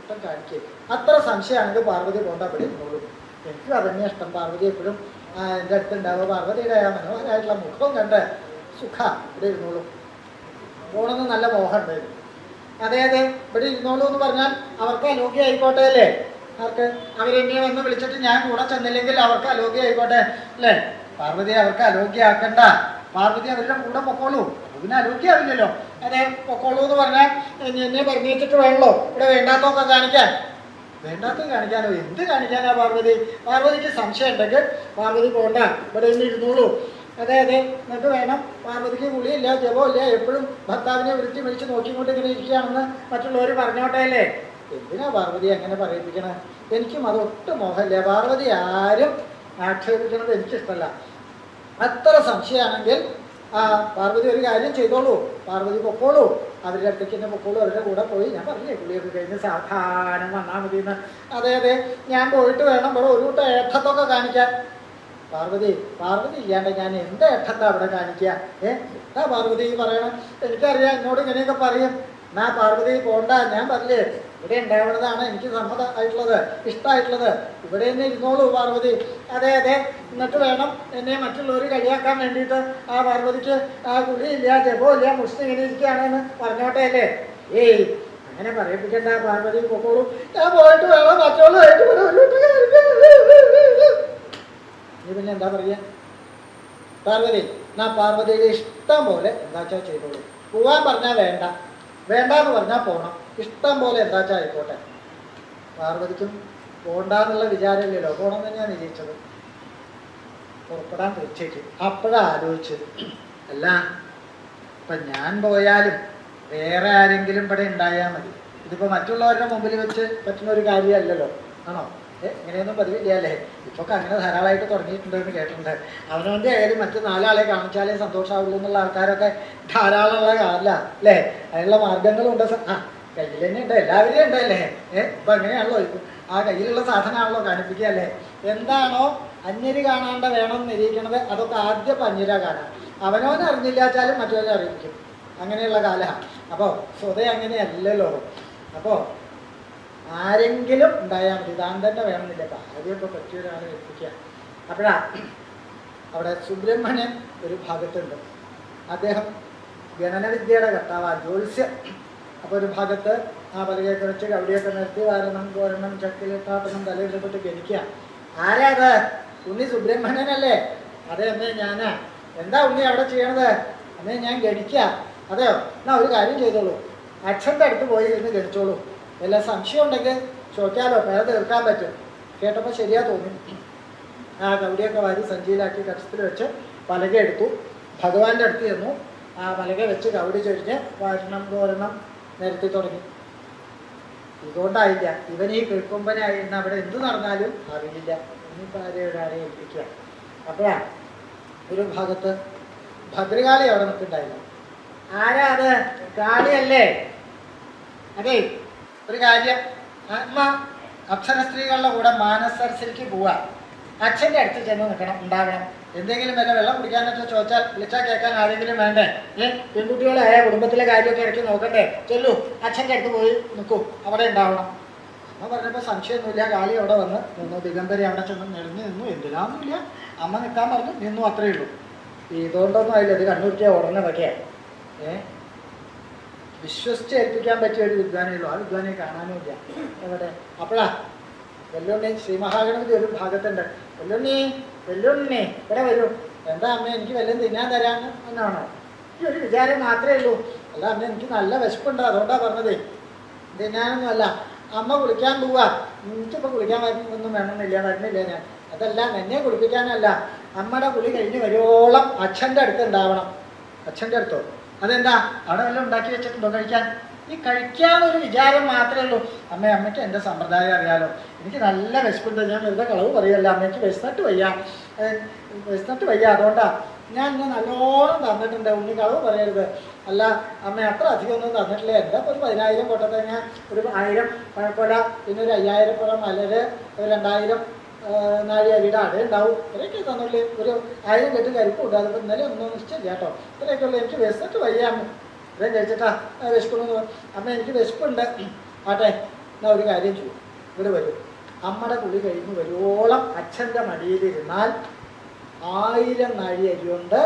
ഇഷ്ടം കാണിക്കുക. അത്ര സംശയമാണെങ്കിൽ പാർവതി പോണ്ട അവിടെ ഇരുന്നോളൂ. എനിക്കും അതന്നെ ഇഷ്ടം. പാർവതി എപ്പോഴും എൻ്റെ അടുത്തുണ്ടാവുക. പാർവതിയുടെ മനോഹരമായിട്ടുള്ള മുഖവും കണ്ട് സുഖ ഇവിടെ ഇരുന്നോളൂ. പോണെന്ന് നല്ല മോഹം ഉണ്ടായിരുന്നു. അതെ അതെ ഇവിടെ ഇരുന്നോളൂ എന്ന് പറഞ്ഞാൽ അവർക്ക് അലോഗ്യ ആയിക്കോട്ടെ അല്ലേ? അവർക്ക് അവരെന്നെ വന്ന് വിളിച്ചിട്ട് ഞാൻ കൂടെ ചെന്നില്ലെങ്കിൽ അവർക്ക് അലോഗ്യ ആയിക്കോട്ടെ അല്ലേ? പാർവതി അവർക്ക് അലോഗ്യ ആക്കണ്ട. പാർവതി അവരുടെ കൂടെ പൊക്കോളൂ. അതിന് അലോഗ്യ ആവില്ലല്ലോ. അതെ പൊക്കോളൂ എന്ന് പറഞ്ഞാൽ എന്നെ പറഞ്ഞു വെച്ചിട്ട് വേണല്ലോ ഇവിടെ വേണ്ടാത്തൊക്കെ കാണിക്കാൻ. വേണ്ടാത്തത് കാണിക്കാനോ? എന്ത് കാണിക്കാനാ പാർവതി? പാർവതിക്ക് സംശയം ഉണ്ടെങ്കിൽ പാർവതി പോണ്ട, ഇവിടെ ഇന്ന് ഇരുന്നോളൂ. അതെ അതെ എന്നിട്ട് വേണം. പാർവതിക്ക് കുളിയില്ല, ജപമില്ല, എപ്പോഴും ഭർത്താവിനെ വിളിച്ച് വിളിച്ച് നോക്കിക്കൊണ്ട് ഇങ്ങനെ ഇരിക്കുകയാണെന്ന് മറ്റുള്ളവർ പറഞ്ഞോട്ടെ അല്ലേ? എന്തിനാ പാർവതി അങ്ങനെ പറയിപ്പിക്കണേ? എനിക്കും അതൊട്ടും മോഹമില്ല. പാർവതി ആരും ആക്ഷേപിക്കണത് എനിക്കിഷ്ടമല്ല. അത്ര സംശയമാണെങ്കിൽ പാർവതി ഒരു കാര്യം ചെയ്തോളൂ. പാർവതി പൊക്കോളൂ, അവരുടെ അടുത്തേക്ക് തന്നെ പൊക്കോളൂ. അവരുടെ കൂടെ പോയി ഞാൻ പറഞ്ഞില്ലേ കുളിയൊക്കെ കഴിഞ്ഞ് സാധാരണ വന്നാൽ മതി എന്ന്. അതെ അതെ ഞാൻ പോയിട്ട് വേണം ഇവിടെ ഒരു കൂട്ടം ഏട്ടത്തൊക്കെ കാണിക്കാൻ. പാർവതി ഇല്ലാണ്ട് ഞാൻ എൻ്റെ ഏട്ടത്താ അവിടെ കാണിക്കുക? എന്താ പാർവതി പറയണം? എനിക്കറിയാം എന്നോട് ഇങ്ങനെയൊക്കെ പറയും. എന്നാ പാർവതി പോണ്ട, ഞാൻ പറഞ്ഞില്ലേ ഇവിടെ ഉണ്ടാവുന്നതാണ് എനിക്ക് സമ്മതമായിട്ടുള്ളത്, ഇഷ്ടമായിട്ടുള്ളത്. ഇവിടെ തന്നെ ഇരുന്നോളൂ പാർവതി. അതെ അതെ എന്നിട്ട് വേണം എന്നെ മറ്റുള്ളവർ കളിയാക്കാൻ വേണ്ടിയിട്ട് പാർവതിക്ക് കുളിയില്ല, ജപമില്ല, മുഷ്ടി ഇങ്ങനെ ഇരിക്കുകയാണെന്ന് പറഞ്ഞോട്ടെ അല്ലേ? ഏയ് അങ്ങനെ പറയിപ്പിക്കണ്ട. പാർവതി പൊക്കോളൂ. ഞാൻ പോയിട്ട് വേണം മറ്റുള്ളവരായിട്ട് നീ പിന്നെ എന്താ പറയുക? പാർവതി പാർവതിയുടെ ഇഷ്ടം പോലെ എന്താച്ചാ ചെയ്തോളൂ. പോവാൻ പറഞ്ഞാൽ വേണ്ട, വേണ്ടാന്ന് പറഞ്ഞാൽ പോകണം. ഇഷ്ടം പോലെ എന്താച്ചാ ആയിക്കോട്ടെ. പാർവതിക്കും പോണ്ടെന്നുള്ള വിചാരമില്ലല്ലോ, പോകണം തന്നെയാണ് നിരീക്ഷിച്ചത്. പുറപ്പെടാൻ തീർച്ചയായിട്ടും. അപ്പോഴാണ് ആലോചിച്ചത്, അല്ല ഇപ്പം ഞാൻ പോയാലും വേറെ ആരെങ്കിലും ഇവിടെ ഉണ്ടായാൽ മതി. ഇതിപ്പോൾ മറ്റുള്ളവരുടെ മുമ്പിൽ വെച്ച് പറ്റുന്ന ഒരു കാര്യമല്ലല്ലോ. ആണോ? ഇങ്ങനെയൊന്നും പതിവില്ല അല്ലേ? ഇപ്പൊക്കെ അങ്ങനെ ധാരാളമായിട്ട് തുടങ്ങിയിട്ടുണ്ടെന്ന് കേട്ടിട്ടുണ്ട്. അവനവൻ്റെ ആയാലും മറ്റു നാലാളെ കാണിച്ചാലേ സന്തോഷമാവുള്ളൂ എന്നുള്ള ആൾക്കാരൊക്കെ ധാരാളമുള്ള കാലല്ല അല്ലേ? അതിനുള്ള മാർഗങ്ങളുണ്ട്. കയ്യിൽ തന്നെ ഉണ്ട്, എല്ലാവരെയും ഉണ്ടല്ലേ? ഇപ്പം അങ്ങനെയാണല്ലോ. ആ കയ്യിലുള്ള സാധനമാണല്ലോ കാണിപ്പിക്കുക അല്ലേ? എന്താണോ അന്യര് കാണാണ്ട വേണം നിരീക്കണത് അതൊക്കെ ആദ്യം അന്യര കാണാം. അവനവനെ അറിഞ്ഞില്ലാച്ചാലും മറ്റവരെ അറിയിക്കും. അങ്ങനെയുള്ള കാലമാണ്. അപ്പോൾ സ്വതേ അങ്ങനെയല്ലല്ലോ. അപ്പോൾ ആരെങ്കിലും ഉണ്ടായാൽ മതി, താൻ തന്നെ വേണമെന്നില്ല. ആദ്യമൊക്കെ പറ്റിയൊരാളെ ഏൽപ്പിക്കുക. അപ്പോഴാ അവിടെ സുബ്രഹ്മണ്യൻ ഒരു ഭാഗത്തുണ്ട്. അദ്ദേഹം ഗണനവിദ്യയുടെ കർത്താവാണ്, ജ്യോത്സ്യം. അപ്പോൾ ഒരു ഭാഗത്ത് പലകയൊക്കെ വെച്ച് കവിടിയൊക്കെ നിർത്തി വാരണം കോരണം ചക്കിലിട്ടാട്ടണം തലയിൽപ്പെട്ട് ഗണിക്കുക. ആരാ അത്? ഉണ്ണി സുബ്രഹ്മണ്യനല്ലേ? അതെ അമ്മേ ഞാനാ. എന്താ ഉണ്ണി അവിടെ ചെയ്യണത്? അമ്മേ ഞാൻ ഗണിക്കുക. അതെയോ? എന്നാ ഒരു കാര്യം ചെയ്തോളൂ, അച്ഛൻ്റെ അടുത്ത് പോയി ഇരുന്ന് ഗണിച്ചോളൂ. വല്ല സംശയം ഉണ്ടെങ്കിൽ ചോദിക്കാലോ, പേര് തീർക്കാൻ പറ്റും. കേട്ടപ്പോൾ ശരിയാ തോന്നി. കവിടിയൊക്കെ വാരി സഞ്ചിയിലാക്കി കക്ഷത്തിൽ വെച്ച് പലക എടുത്തു. ഭഗവാന്റെ അടുത്ത് ചെന്നു. പലക വെച്ച് കവിടി ചൊരിഞ്ഞ് വാരണം കോരണം നിരത്തി തുടങ്ങി. ഇതുകൊണ്ടായില്ല, ഇവൻ ഈ കിഴക്കൊമ്പനായിരുന്ന അവിടെ എന്ത് നടന്നാലും അറിയില്ല. ഇനിയിപ്പോൾ ഒരാളെ ഏൽപ്പിക്കുക. അപ്പോഴാണ് ഒരു ഭാഗത്ത് ഭദ്രകാളി അവിടെ നിൽക്കുന്നുണ്ടായില്ല. ആരാ അത്? കാളിയല്ലേ? അതെ ഒരു കാര്യം, അമ്മ അപ്സര സ്ത്രീകളുടെ കൂടെ മാനസരസിലേക്ക് പോവാ. അച്ഛൻ്റെ അടുത്ത് ചെന്ന് നിൽക്കണം, ഉണ്ടാവണം. എന്തെങ്കിലും വല്ല വെള്ളം കുടിക്കാനൊക്കെ ചോദിച്ചാൽ വിളിച്ചാൽ കേൾക്കാൻ ആരെങ്കിലും വേണ്ടേ? പെൺകുട്ടികളായ കുടുംബത്തിലെ കാര്യമൊക്കെ ഇടയ്ക്ക് നോക്കണ്ടേ? ചെല്ലു, അച്ഛൻ്റെ അടുത്ത് പോയി നിൽക്കൂ, അവിടെ ഉണ്ടാവണം. അമ്മ പറഞ്ഞപ്പോൾ സംശയമൊന്നുമില്ല. കാളി അവിടെ വന്ന് നിന്നു. ദിഗംബരി അവിടെ ചെന്ന് നിറഞ്ഞു നിന്നു. എന്തിനാന്നില്ല, അമ്മ നിൽക്കാൻ പറഞ്ഞു, നിന്നു, അത്രയേ ഉള്ളൂ. ഇതുകൊണ്ടൊന്നും ആയില്ല, ഇത് കണ്ണൂരിക്കാൻ ഉടനതൊക്കെയാണ്. വിശ്വസിച്ച് ഏൽപ്പിക്കാൻ പറ്റിയ ഒരു വിദ്വാനേ ഉള്ളൂ. ആ വിദ്വാനെ കാണാനുമില്ല എവിടെ. അപ്പോഴാ വെല്ലുണ്ണി ശ്രീ മഹാഗണപതി ഒരു ഭാഗത്തുണ്ട്. വെല്ലുണ്ണി ഇവിടെ വരൂ. എന്താ അമ്മ, എനിക്ക് വല്ലതും തിന്നാൻ തരാമെന്ന് എന്നാണോ? ഈ ഒരു വിചാരം മാത്രമേ ഉള്ളൂ. അല്ല അമ്മ, എനിക്ക് നല്ല വിശപ്പുണ്ട്, അതുകൊണ്ടാണ് പറഞ്ഞത്. തിന്നാനൊന്നും അല്ല. അമ്മ കുളിക്കാൻ പോവാ. എനിക്കിപ്പോൾ കുളിക്കാൻ ഒന്നും വരുന്നില്ല ഞാൻ. അതല്ല, എന്നെ കുളിപ്പിക്കാനല്ല, അമ്മയുടെ കുളി കഴിഞ്ഞ് വരുവോളം അച്ഛൻ്റെ അടുത്ത് ഉണ്ടാവണം. അച്ഛൻ്റെ അടുത്തോ? അതെന്താ, അവിടെ വല്ലതും ഉണ്ടാക്കി വെച്ചിട്ടുണ്ടോ കഴിക്കാൻ? ഈ കഴിക്കാനൊരു വിചാരം മാത്രമേ ഉള്ളൂ. അമ്മയ്ക്ക് എൻ്റെ സമ്പ്രദായം അറിയാലോ. എനിക്ക് നല്ല വിശപ്പുണ്ട്. ഞാൻ വെറുതെ കളവ് പറയല്ല. അമ്മയ്ക്ക് വിശന്നിട്ട് വയ്യ, അതുകൊണ്ടാണ് ഞാൻ ഇന്ന് നല്ലോണം തന്നിട്ടുണ്ട്. ഉണ്ണി കളവ് പറയരുത്. അല്ല അമ്മ, അത്ര അധികം ഒന്നും തന്നിട്ടില്ല. എൻ്റെ ഇപ്പോൾ ഒരു 10,000 കൊട്ടത്തേങ്ങ, ഒരു 1000 പഴക്കൊല, പിന്നെ ഒരു 5000 കുളം മലര്, ഒരു 2000 നാഴി അരിയുടെ അട ഉണ്ടാവും. ഇത്രയൊക്കെ തന്നുള്ളൂ. ഒരു 1000 കെട്ട് കരിപ്പും ഉണ്ട്. അതിപ്പോൾ ഇന്നലെ ഒന്നും നിശ്ചയം കേട്ടോ. ഇത്രയൊക്കെ ഉള്ളൂ. എനിക്ക് വിശന്നിട്ട് വയ്യ അമ്മ. ഇത്രയും കഴിച്ചിട്ടാ വിശക്കുന്നു. അമ്മ എനിക്ക് വിശപ്പുണ്ട്. ആട്ടെ, എന്നാൽ ഒരു കാര്യം ചെയ്യും, ഇവിടെ വരും, അമ്മയുടെ കുളി കഴിഞ്ഞ് വരുവോളം അച്ഛൻ്റെ മടിയിലിരുന്നാൽ 1000 നാഴി അരി കൊണ്ട്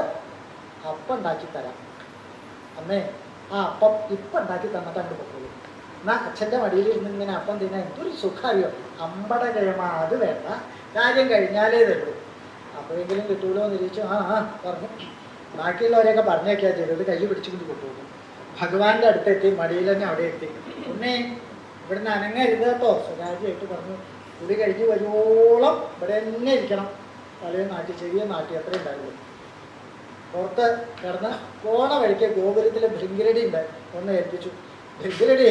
അപ്പം ഉണ്ടാക്കി തരാം. അമ്മേ ആ അപ്പം ഇപ്പം ഉണ്ടാക്കി തന്നിട്ട് അങ്ങ് പൊക്കോളൂ. എന്നാൽ അച്ഛൻ്റെ മടിയിലിരുന്ന് ഇങ്ങനെ അപ്പം തിന്നാൻ എന്തൊരു സുഖമായോ. അമ്പട കഴിയുമ്പോൾ അത് വേണ്ട, കാര്യം കഴിഞ്ഞാലേ തരൂ. അപ്പോഴെങ്കിലും കിട്ടൂലോ എന്ന് ചോദിച്ചു. ആ പറഞ്ഞു. ബാക്കിയുള്ളവരെയൊക്കെ പറഞ്ഞേക്കാ ചെയ്തത്, കൈ പിടിച്ചുകൊണ്ട് കൊണ്ടുപോകും. ഭഗവാന്റെ അടുത്തെത്തി, മടിയിൽ തന്നെ അവിടെ എത്തി. ഉണ്ണേ ഇവിടുന്ന് അനങ്ങരുത് കേട്ടോ, സ്വകാര്യമായിട്ട് പറഞ്ഞു. കുടി കഴിഞ്ഞ് വരുവോളം ഇവിടെ തന്നെ ഇരിക്കണം. തലയെ നാട്ടി ചെവിയെ നാട്ടി അത്രേ ഉണ്ടാവുള്ളൂ. പുറത്ത് കിടന്ന് പോണ വഴിക്ക് ഗോപുരത്തിലെ ഭൃങ്കിരടി ഉണ്ട്, ഒന്ന് ഏൽപ്പിച്ചു. ഭൃങ്കിരടി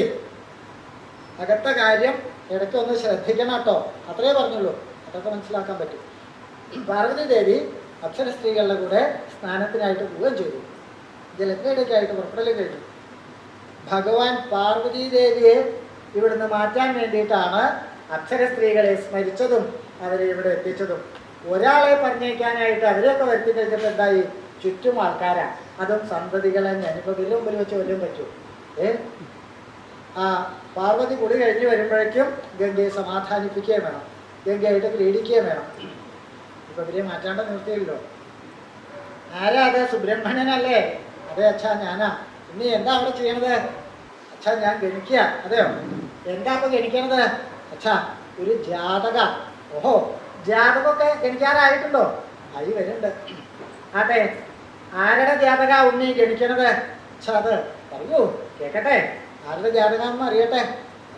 അകത്തെ കാര്യം ഇടയ്ക്ക് ഒന്ന് ശ്രദ്ധിക്കണം കേട്ടോ, അത്രേ പറഞ്ഞുള്ളൂ. അതൊക്കെ മനസ്സിലാക്കാൻ പറ്റും. പാർവതി ദേവി അപ്സര സ്ത്രീകളുടെ കൂടെ സ്നാനത്തിനായിട്ട് പോവുകയും ചെയ്തു. ജലക്രീഡയ്ക്കായിട്ട് പുറപ്പെടലും കഴിഞ്ഞു. ഭഗവാൻ പാർവതി ദേവിയെ ഇവിടുന്ന് മാറ്റാൻ വേണ്ടിയിട്ടാണ് അപ്സര സ്ത്രീകളെ സ്മരിച്ചതും അവരെ ഇവിടെ എത്തിച്ചതും. ഒരാളെ പറഞ്ഞേക്കാനായിട്ട് അവരെയൊക്കെ വരുത്തി കഴിഞ്ഞപ്പോൾ എന്തായി, ചുറ്റും ആൾക്കാരാ, അതും സന്തതികളെ. ഞാനിപ്പോൾ വലിയ മുമ്പിൽ വെച്ച് വല്ലതും പറ്റൂ. പാർവതി കുടി കഴിഞ്ഞ് വരുമ്പോഴേക്കും ഗംഗയെ സമാധാനിപ്പിക്കുകയും വേണം, ഗംഗയായിട്ട് ക്രീഡിക്കുകയും വേണം. ഇപ്പൊ ഇവരെ മാറ്റാണ്ട് നിർത്തിയല്ലോ. ആരാ അത്? സുബ്രഹ്മണ്യനല്ലേ? അതെ അച്ഛാ ഞാനാ. ഇനി എന്താ അവിടെ ചെയ്യണത്? അച്ഛാ ഞാൻ ഗണിക്കുക. അതെയോ? എന്താ ഇപ്പൊ ഗണിക്കണത്? അച്ഛാ ഒരു ജാതക. ഓഹോ, ജാതകമൊക്കെ ഗണിക്കാറായിട്ടുണ്ടോ? ആയി വരുന്നുണ്ട്. ആട്ടെ, ആരുടെ ജാതക ഉണ്ണി ഗണിക്കണത്? അച്ഛാ അത് പറയൂ കേക്കട്ടെ, ആരുടെ ജാതകമെന്ന് അറിയട്ടെ.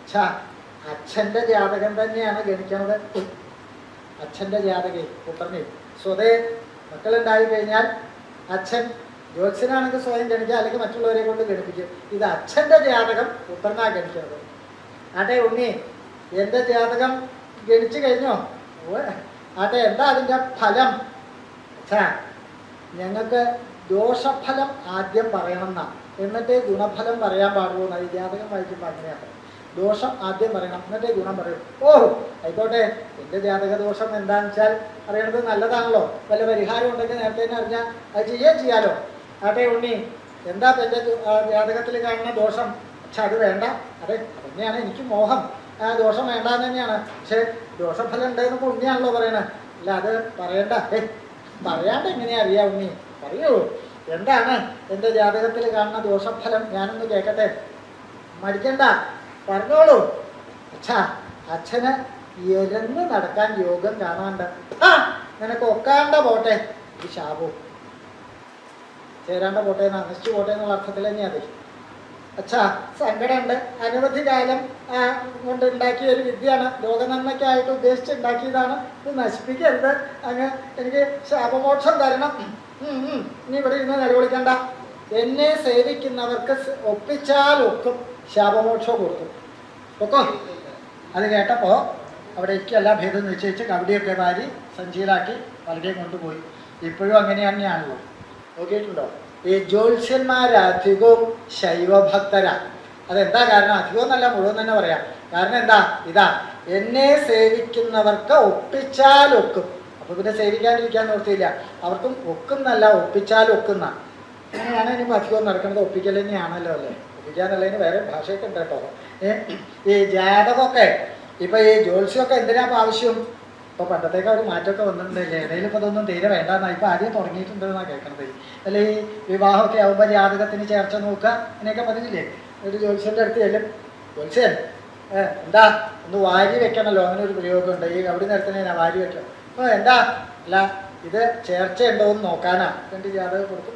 അച്ഛാ അച്ഛൻ്റെ ജാതകം തന്നെയാണ് ഗണിക്കണത്. അച്ഛൻ്റെ ജാതകേ പുത്രനെ സ്വതേ മക്കളുണ്ടായി കഴിഞ്ഞാൽ അച്ഛൻ ജ്യോത്സ്യനാണെങ്കിൽ സ്വയം ഗണിക്കുക, അല്ലെങ്കിൽ മറ്റുള്ളവരെ കൊണ്ട് ഗണിപ്പിക്കും. ഇത് അച്ഛൻ്റെ ജാതകം പുത്രനാ ഗണിക്കുന്നത്. ആട്ടെ ഉണ്ണി, എൻ്റെ ജാതകം ഗണിച്ചു കഴിഞ്ഞോ? ആട്ടെ, എന്താ അതിൻ്റെ ഫലം? അച്ഛാ ഞങ്ങൾക്ക് ദോഷഫലം ആദ്യം പറയണമെന്നാ, എന്നിട്ടേ ഗുണഫലം പറയാൻ പാടുള്ളൂ എന്നാണ്. ഈ ജാതകം വായിക്കുമ്പോൾ അങ്ങനെയാണ്. ദോഷം ആദ്യം പറയണം, എന്നിട്ടേ ഗുണം പറയും. ഓ ആയിക്കോട്ടെ, എൻ്റെ ജാതക ദോഷം എന്താണെന്ന് വെച്ചാൽ അറിയണത് നല്ലതാണല്ലോ. വല്ല പരിഹാരം ഉണ്ടെങ്കിൽ നേരത്തെ തന്നെ അറിഞ്ഞാൽ അത് ചെയ്യാലോ. ആട്ടെ ഉണ്ണി, എന്താ എൻ്റെ ജാതകത്തിൽ കാണുന്ന ദോഷം? പക്ഷെ അത് വേണ്ട. അതെ അതന്നെയാണ് എനിക്ക് മോഹം, ദോഷം വേണ്ടാന്ന് തന്നെയാണ്. പക്ഷെ ദോഷഫലം ഉണ്ടെന്ന് ഉണ്ണിയാണല്ലോ പറയണത്. അല്ല അത് പറയണ്ട. പറയാണ്ട് എങ്ങനെയാ അറിയാം ഉണ്ണി? പറയൂ, എന്താണ് എൻ്റെ ജാതകത്തിൽ കാണുന്ന ദോഷഫലം? ഞാനൊന്ന് കേൾക്കട്ടെ. മടിക്കണ്ട, പറഞ്ഞോളൂ. അച്ഛാ അച്ഛന് എരന്ന് നടക്കാൻ യോഗം കാണാണ്ട്. നിനക്ക് ഒക്കാണ്ട പോട്ടെ, ഈ ശാപവും ചേരാണ്ട പോട്ടെ, നശിച്ചു പോട്ടെ എന്നുള്ള അർത്ഥത്തിൽ തന്നെയാ അത്. അച്ഛാ സങ്കടമുണ്ട്. അനവധി കാലം കൊണ്ട് ഉണ്ടാക്കിയ ഒരു വിദ്യയാണ്, ലോകനന്മയ്ക്കായിട്ട് ഉദ്ദേശിച്ചുണ്ടാക്കിയതാണ്. ഇത് നശിപ്പിക്കരുത്, അങ്ങ് എനിക്ക് ശാപമോക്ഷം തരണം. ഇനി ഇവിടെ ഇരുന്ന് നിലവിളിക്കണ്ട. എന്നെ സേവിക്കുന്നവർക്ക് ഒപ്പിച്ചാൽ ഒക്കും ശാപമോക്ഷം കൊടുത്തു. ഒക്കോ? അത് കേട്ടപ്പോൾ അവിടേക്ക് എല്ലാ ഭേദം നിശ്ചയിച്ച് കബഡിയൊക്കെ വാരി സഞ്ചിയിലാക്കി പലരെയും കൊണ്ടുപോയി. ഇപ്പോഴും അങ്ങനെ തന്നെയാണല്ലോ. നോക്കിയിട്ടുണ്ടോ? ഈ ജ്യോത്സ്യന്മാരധികവും ശൈവഭക്തരാ. അതെന്താ കാരണം? അധികവും എന്നല്ല, മുഴുവൻ തന്നെ പറയാം. കാരണം എന്താ? ഇതാ, എന്നെ സേവിക്കുന്നവർക്ക് ഒപ്പിച്ചാൽ ഒക്കും. അപ്പൊ പിന്നെ സേവിക്കാണ്ടിരിക്കാൻ നിർത്തിയില്ല. അവർക്കും ഒക്കും എന്നല്ല, ഒപ്പിച്ചാൽ ഒക്കുന്ന. അങ്ങനെയാണ് ഇനിയിപ്പോൾ അധികവും നടക്കുന്നത്. ഒപ്പിക്കൽ തന്നെയാണല്ലോ അല്ലേ? ഒപ്പിക്കാന്നുള്ളതിന് വേറെ ഭാഷയൊക്കെ ഉണ്ട് കേട്ടോ. ഈ ജാതകമൊക്കെ ഇപ്പൊ ഈ ജ്യോത്സ്യമൊക്കെ എന്തിനാ ആവശ്യം? ഇപ്പൊ പണ്ടത്തേക്ക് ഒരു മാറ്റമൊക്കെ വന്നിട്ടുണ്ടല്ലേ? ഇടയിൽ ഇപ്പൊ അതൊന്നും തീരെ വേണ്ടെന്നാ ഇപ്പൊ ആദ്യം തുടങ്ങിയിട്ടുണ്ടെന്നാണ് കേൾക്കണത്. അല്ലെ ഈ വിവാഹമൊക്കെ ആകുമ്പോൾ ജാതകത്തിന് ചേർച്ച നോക്കുക അങ്ങനെയൊക്കെ പറഞ്ഞില്ലേ? ഒരു ജ്യോത്സ്യന്റെ അടുത്ത് ചെല്ലും. ജ്യോത്സ്യൻ എന്താ ഒന്ന് വാരി വെക്കണല്ലോ, അങ്ങനെ ഒരു പ്രയോഗമുണ്ട്. ഈ അവിടെ നേരത്തിനാ വാരി വെക്കണം. അപ്പൊ എന്താ? അല്ല ഇത് ചേർച്ച ഉണ്ടോ എന്ന് നോക്കാനാ. രണ്ട് ജാതകം കൊടുത്തു.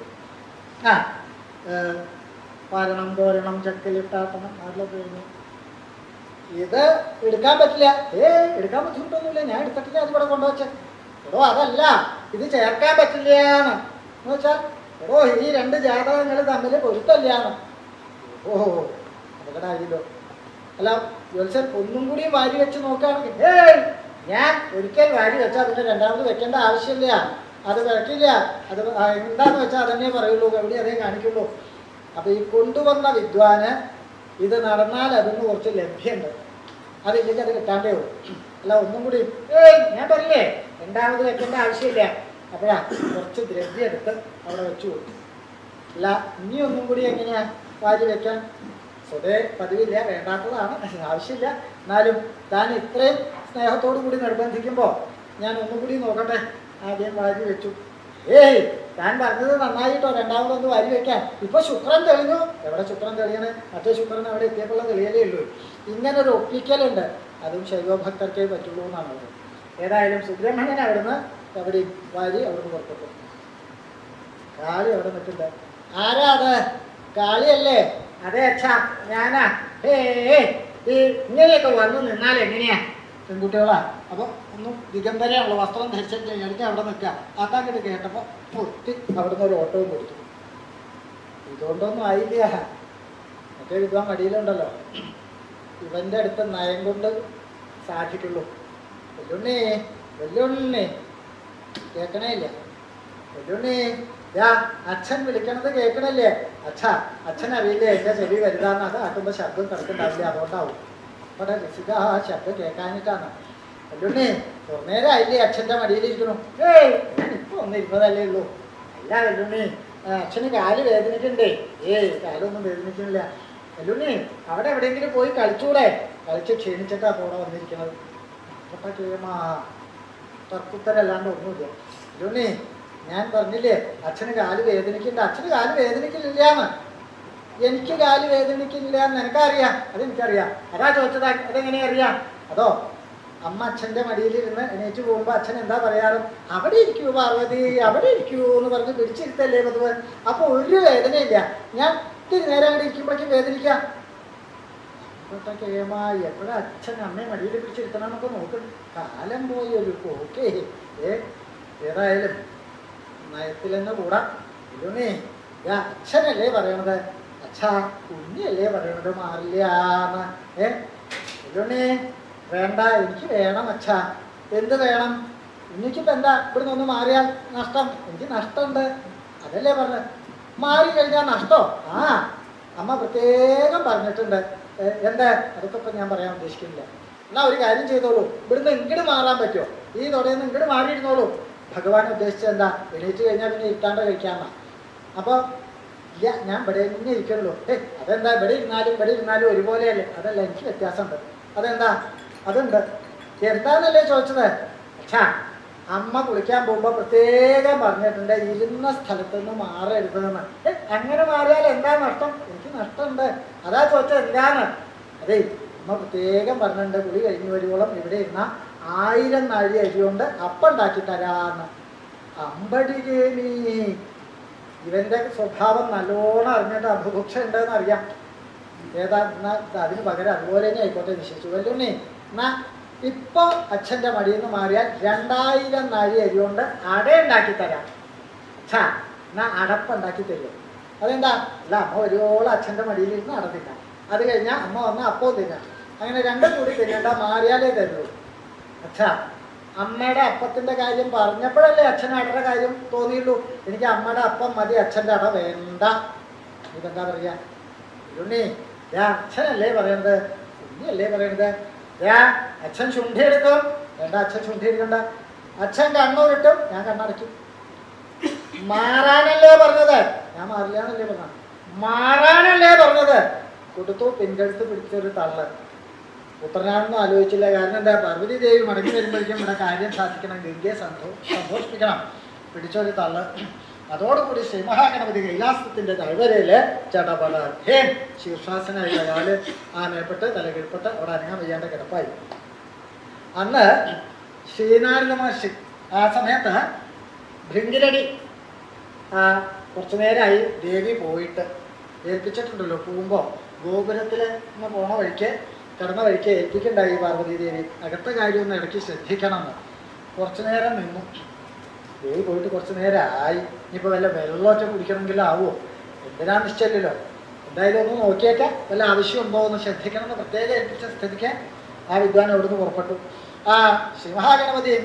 പാരണം തോരണം ചക്കലിട്ടാട്ടണം നാട്ടിലൊക്കെ കഴിഞ്ഞു. ഇത് എടുക്കാൻ പറ്റില്ല. എടുക്കാൻ ബുദ്ധിമുട്ടൊന്നുമില്ല, ഞാൻ എടുത്തിട്ടില്ല, അത് ഇവിടെ കൊണ്ടുവച്ച. എടോ അതല്ല, ഇത് ചേർക്കാൻ പറ്റില്ലാന്ന് വെച്ചാൽ എടോ ഈ രണ്ട് ജാതകങ്ങൾ തമ്മിൽ പൊരുത്തല്ലാന്ന്. ഓഹോ അപകടമായില്ലോ. അല്ല ജ്യോത്സ്യൻ ഒന്നും കൂടി വാരി വെച്ച് നോക്കുകയാണെങ്കിൽ ഞാൻ ഒരിക്കൽ വാരി വെച്ചാൽ പിന്നെ രണ്ടാമത് വെക്കേണ്ട ആവശ്യമില്ല, അത് വെക്കില്ല, അത് എന്താന്ന് വെച്ചാൽ അതന്നെ പറയുള്ളൂ, എവിടെ അതേ കാണിക്കുള്ളൂ. അപ്പൊ ഈ കൊണ്ടുവന്ന വിദ്വാന് ഇത് നടന്നാൽ അതിന് കുറച്ച് ലഭ്യമുണ്ട്, അതില്ലെങ്കിൽ അത് കിട്ടാണ്ടേ ഉള്ളൂ. അല്ല ഒന്നും കൂടി ഞാൻ പറയില്ലേ രണ്ടാമത് വെക്കേണ്ട ആവശ്യമില്ല. അപ്പോഴാ കുറച്ച് ദ്രവ്യം എടുത്ത് അവിടെ വെച്ചു കൊടുത്തു. അല്ല ഇനി ഒന്നും കൂടി എങ്ങനെയാ വാരി വെക്കാൻ സ്വതേ പതിവില്ല, വേണ്ടാത്തതാണ്, ആവശ്യമില്ല. എന്നാലും താൻ ഇത്രയും സ്നേഹത്തോടു കൂടി നിർബന്ധിക്കുമ്പോൾ ഞാൻ ഒന്നുകൂടി നോക്കട്ടെ. ആദ്യം വാരി വെച്ചു. ഏയ്, താൻ പറഞ്ഞത് നന്നായിട്ടോ, രണ്ടാമതൊന്ന് വാരി വെക്കാൻ. ഇപ്പൊ ശുക്രൻ തെളിഞ്ഞു. എവിടെ ശുക്രൻ തെളിയണേ? മറ്റേ ശുക്രൻ അവിടെ എത്തിയപ്പോൾ തെളിയലേ ഉള്ളൂ. ഇങ്ങനൊരു ഒപ്പിക്കലുണ്ട്. അതും ശൈവഭക്തർക്കേ പറ്റുള്ളൂ എന്നാണ് പറയുന്നത്. ഏതായാലും സുബ്രഹ്മണ്യൻ അവിടുന്ന് അവിടെ വാരി അവിടുന്ന് പുറപ്പെട്ടു. കാളി അവിടെ നിൽക്കണ്ട. ആരാ അത്? കാളിയല്ലേ? അതെ അച്ഛാ, ഞാനാ. ഈ ഇങ്ങനെയൊക്കെ വന്ന് നിന്നാൽ എങ്ങനെയാ? പെൺകുട്ടികളാ. അപ്പൊ ഒന്നും ദിഗംബരമുള്ള വസ്ത്രം ധരിച്ചിട്ട് എടുത്ത് അവിടെ നിൽക്കുക. അതാക്കിട്ട് കേട്ടപ്പോ പൊട്ടി അവിടുന്ന് ഒരു ഓട്ടവും കൊടുത്തു. ഇതുകൊണ്ടൊന്നും ആയില്ല. മറ്റേ വിദ്വാൻ മടിയിലുണ്ടല്ലോ, ഇവന്റെ അടുത്ത് നയം കൊണ്ട് സാധിക്കുള്ളൂ. വെല്ലുണ്ണി, വെല്ലുണ്ണി കേൾക്കണേ ഇല്ല. വെല്ലുണ്ണി, അച്ഛൻ വിളിക്കണത് കേൾക്കണല്ലേ? അച്ഛാ, അച്ഛൻ അറിയില്ലേ എന്റെ ചെവി വലുതാന്ന്. അത് ആക്കുമ്പോ ശബ്ദം കിടക്കുന്നുണ്ടാവില്ല, അതുകൊണ്ടാവും. അവിടെ രസിക ആ ശബ്ദം കേൾക്കാനിട്ടാണ്. വെല്ലുണ്ണി, നേരമായില്ലേ അച്ഛൻ്റെ മടിയിലിരിക്കണു? ഏയ്, ഇപ്പൊ ഒന്ന് ഇരുന്നതല്ലേ ഉള്ളൂ. അല്ല വെല്ലുണ്ണി, അച്ഛന് കാല് വേദനിക്കണ്ടേ? ഏയ്, കാലൊന്നും വേദനിക്കുന്നില്ല. വെല്ലുണ്ണി, അവിടെ എവിടെയെങ്കിലും പോയി കളിച്ചൂടെ? കളിച്ച് ക്ഷീണിച്ചിട്ടാ പോടെ വന്നിരിക്കുന്നത്. കേമാ തർക്കുത്തരല്ലാണ്ട് ഒന്നുമില്ല. വെല്ലുണ്ണി, ഞാൻ പറഞ്ഞില്ലേ അച്ഛന് കാല് വേദനിക്കണ്ട. അച്ഛന് കാല് വേദനിക്കില്ലാന്ന്. എനിക്ക് കാല് വേദനിക്കില്ല എന്ന് നിനക്കറിയാം. അതെനിക്കറിയാം. അതാ ചോദിച്ചത്. അതെങ്ങനെ അറിയാം? അതോ അമ്മ അച്ഛൻ്റെ മടിയിലിരുന്ന് എണീറ്റ് പോകുമ്പോൾ അച്ഛൻ എന്താ പറയാറ്? അവിടെ ഇരിക്കൂ പാർവതി, അവിടെ ഇരിക്കൂ എന്ന് പറഞ്ഞ് പിടിച്ചിരുത്തല്ലേ പതിവ്. അപ്പൊ ഒരു വേദനയില്ല. ഞാൻ ഇത്തിരി നേരം അവിടെ ഇരിക്കുമ്പോഴേക്കും വേദനിക്കാം. കേമാ, എപ്പോഴും അച്ഛൻ അമ്മയെ മടിയിൽ പിടിച്ചിരുത്തണമെന്നൊക്കെ നോക്കുന്നു. കാലം പോയി ഒരു പോക്കേ. ഏതായാലും നയത്തിൽ തന്നെ കൂടാം. ഇതൊന്നേ അച്ഛനല്ലേ പറയണത്? അച്ഛാ, കുഞ്ഞല്ലേ പറയണത്, മാറില്ലാന്ന്. ഇതൊന്നേ വേണ്ട, എനിക്ക് വേണം അച്ഛാ. എന്ത് വേണം? എനിക്കിപ്പോൾ എന്താ ഇവിടുന്ന് ഒന്ന് മാറിയാൽ നഷ്ടം? എനിക്ക് നഷ്ടമുണ്ട്. അതല്ലേ പറഞ്ഞത്. മാറിക്കഴിഞ്ഞാൽ നഷ്ടോ? ആ, അമ്മ പ്രത്യേകം പറഞ്ഞിട്ടുണ്ട്. എന്താ? അതൊക്കെ ഇപ്പം ഞാൻ പറയാൻ ഉദ്ദേശിക്കുന്നില്ല. എന്നാൽ ഒരു കാര്യം ചെയ്തോളൂ, ഇവിടുന്ന് ഇങ്ങോട്ട് മാറാൻ പറ്റുമോ? ഈ തുടർന്ന് ഇങ്ങോട്ട് മാറിയിരുന്നോളൂ. ഭഗവാൻ ഉദ്ദേശിച്ചത് എന്താ? എണീറ്റ് കഴിഞ്ഞാൽ പിന്നെ ഇരുത്താണ്ട് കഴിക്കാമെന്നാ. അപ്പോൾ ഇല്ല, ഞാൻ ഇവിടെ ഇങ്ങനെ ഇരിക്കുള്ളൂ. അതെന്താ? ഇവിടെ ഇരുന്നാലും ഒരുപോലെയല്ലേ? അതല്ല, എനിക്ക് വ്യത്യാസമുണ്ട്. അതെന്താ? അതുണ്ട്. എന്താന്നല്ലേ ചോദിച്ചത്? അച്ഛാ, അമ്മ കുളിക്കാൻ പോകുമ്പോൾ പ്രത്യേകം പറഞ്ഞിട്ടുണ്ട് ഇരുന്ന സ്ഥലത്ത് നിന്ന് മാറരുതെന്ന്. അങ്ങനെ മാറിയാൽ എന്താ നഷ്ടം? എനിക്ക് നഷ്ടമുണ്ട്. അതാ ചോദിച്ചത് എന്താന്ന്. അതെ, അമ്മ പ്രത്യേകം പറഞ്ഞിട്ടുണ്ട് കുളി കഴിഞ്ഞു വരുവോളം ഇവിടെ ഇരുന്ന 1000 നാഴി അരി കൊണ്ട് അപ്പം ഉണ്ടാക്കി തരാന്ന്. അമ്പടികേമി, ഇവന്റെ സ്വഭാവം നല്ലോണം അറിഞ്ഞിട്ട് അഭിഭുക്ഷ ഉണ്ടെന്ന് അറിയാം. ഏതാ എന്നാ അതിന് പകരം അതുപോലെ തന്നെ ആയിക്കോട്ടെ നിശ്ചയിച്ചു. വല്ലുണ്ണി, എന്നാ ഇപ്പൊ അച്ഛൻ്റെ മടിയിൽ നിന്ന് മാറിയാൽ 2000 നാഴി അരി കൊണ്ട് അട ഉണ്ടാക്കി തരാം. അച്ഛാ, എന്നാ അടപ്പുണ്ടാക്കി തരും. അതെന്താ? അല്ല, അമ്മ ഒരുവോളം അച്ഛൻ്റെ മടിയിലിരുന്ന് അട തിന്നാം. അത് കഴിഞ്ഞാൽ അമ്മ വന്ന് അപ്പവും തിന്നാം. അങ്ങനെ രണ്ടും കൂടി തിന്നേണ്ട, മാറിയാലേ തരുള്ളൂ. അച്ഛാ, അമ്മയുടെ അപ്പത്തിൻ്റെ കാര്യം പറഞ്ഞപ്പോഴല്ലേ അച്ഛൻ അടയുടെ കാര്യം തോന്നിയുള്ളൂ. എനിക്ക് അമ്മയുടെ അപ്പം മതി, അച്ഛൻ്റെ അട വേണ്ട. ഇതെന്താ പറയാ? ഉണ്ണി, അച്ഛനല്ലേ പറയണത്, കുഞ്ഞല്ലേ പറയണത്. അച്ഛൻ ശുണ്ഠി എടുക്കും. വേണ്ട, അച്ഛൻ ശുണ്ഠി എടുക്കണ്ട. അച്ഛൻ കണ്ണൂരിട്ടും ഞാൻ കണ്ണടയ്ക്കും. മാറാനല്ലേ പറഞ്ഞത്? ഞാൻ മാറില്ലാന്നല്ലേ പറഞ്ഞത്. മാറാനല്ലേ പറഞ്ഞത്. കൊടുത്തു, പിൻകഴുത്ത് പിടിച്ചൊരു തള്ള്. പുത്രനാണെന്നും ആലോചിച്ചില്ല. കാരണം എന്താ? പാർവതി ദേവി മടങ്ങി വരുമ്പോഴേക്കും ഇവിടെ കാര്യം സാധിക്കണം, ഗംഗയെ സന്തോഷിപ്പിക്കണം. പിടിച്ചൊരു തള്ള്. അതോടുകൂടി ശ്രീ മഹാഗണപതി കൈലാസത്തിന്റെ താഴ്വരയില് ചടപടേൻ ശീർഷാസനായി അയാള് ആനയപ്പെട്ട് തലകിൽപ്പെട്ട് അവിടെ അനങ്ങാൻ വയ്യാണ്ട കിടപ്പായി. അന്ന് ശ്രീനാരായണ മഹർഷി ആ സമയത്ത് ഭൃങ്കിരടി കുറച്ചു നേരമായി ദേവി പോയിട്ട് ഏൽപ്പിച്ചിട്ടുണ്ടല്ലോ. പോകുമ്പോൾ ഗോപുരത്തിൽ നിന്ന് പോണ വഴിക്ക് കിടന്ന വഴിക്ക് ഏൽപ്പിക്കണ്ടായി പാർവതി ദേവി. അകത്തെ കാര്യമൊന്നും ഇടയ്ക്ക് ശ്രദ്ധിക്കണമെന്ന്. കുറച്ചു നേരം നിന്നു. ദേവി പോയിട്ട് കുറച്ച് നേരമായി. ഇനിയിപ്പോൾ വല്ല വെള്ളമൊക്കെ കുടിക്കണമെങ്കിലും ആവുമോ? എന്തിനാ നിശ്ചയമില്ലല്ലോ. എന്തായാലും ഒന്ന് നോക്കിയേക്കാം, വല്ല ആവശ്യമുണ്ടോ എന്ന് ശ്രദ്ധിക്കണമെന്ന് പ്രത്യേകം ഏൽപ്പിച്ച സ്ഥിതിക്ക് ആ വിദ്വാൻ അവിടുന്ന് പുറപ്പെട്ടു. ആ ശ്രീമഹാഗണപതിയും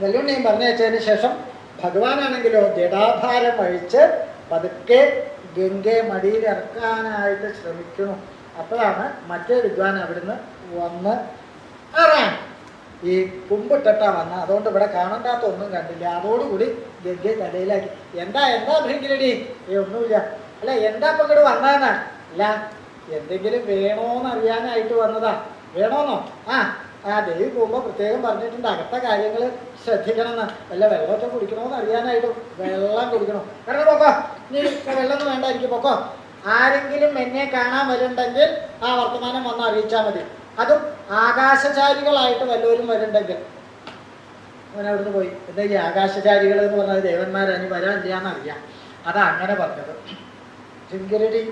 വെല്ലുണ്ണിയും പറഞ്ഞയച്ചതിന് ശേഷം ഭഗവാനാണെങ്കിലോ ജടാഭാരം അഴിച്ച് പതുക്കെ ഗംഗയെ മടിയിലിറക്കാനായിട്ട് ശ്രമിക്കുന്നു. അപ്പോഴാണ് മറ്റേ വിദ്വാൻ അവിടുന്ന് വന്ന് അറിയാൻ ഈ കുമ്പിട്ടിട്ടാ വന്ന. അതുകൊണ്ട് ഇവിടെ കാണണ്ടാത്ത ഒന്നും കണ്ടില്ല. അതോടുകൂടി ഗംഗയെ തലയിലാക്കി. എന്താ ഭൃങ്കിരടി? ഒന്നുമില്ല. അല്ല, എന്താ ഇപ്പം ഇങ്ങോട്ട് വന്നതെന്നാ? അല്ല, എന്തെങ്കിലും വേണോന്ന് അറിയാനായിട്ട് വന്നതാ. വേണോന്നോ? ദേവി പോകുമ്പോൾ പ്രത്യേകം പറഞ്ഞിട്ടുണ്ട് അകത്തെ കാര്യങ്ങൾ ശ്രദ്ധിക്കണമെന്ന്. വല്ല വെള്ളമൊക്കെ കുടിക്കണമെന്ന് അറിയാനായിട്ട് വെള്ളം കുടിക്കണം. കാരണം പൊക്കോ, നീ വെള്ളമൊന്നും വേണ്ടായിരിക്കും, പൊക്കോ. ആരെങ്കിലും എന്നെ കാണാൻ വരുന്നുണ്ടെങ്കിൽ ആ വർത്തമാനം വന്ന് അറിയിച്ചാൽ മതി. അതും ആകാശചാരികളായിട്ട് വല്ലവരും വരുന്നുണ്ടെങ്കിൽ. അങ്ങനെ അവിടുന്ന് പോയി. എന്താ ഈ ആകാശചാരികൾ എന്ന് പറഞ്ഞാൽ ദേവന്മാരനി വരാനില്ല എന്നറിയാം. അതാ അങ്ങനെ പറഞ്ഞത്. ശൃംഗരടി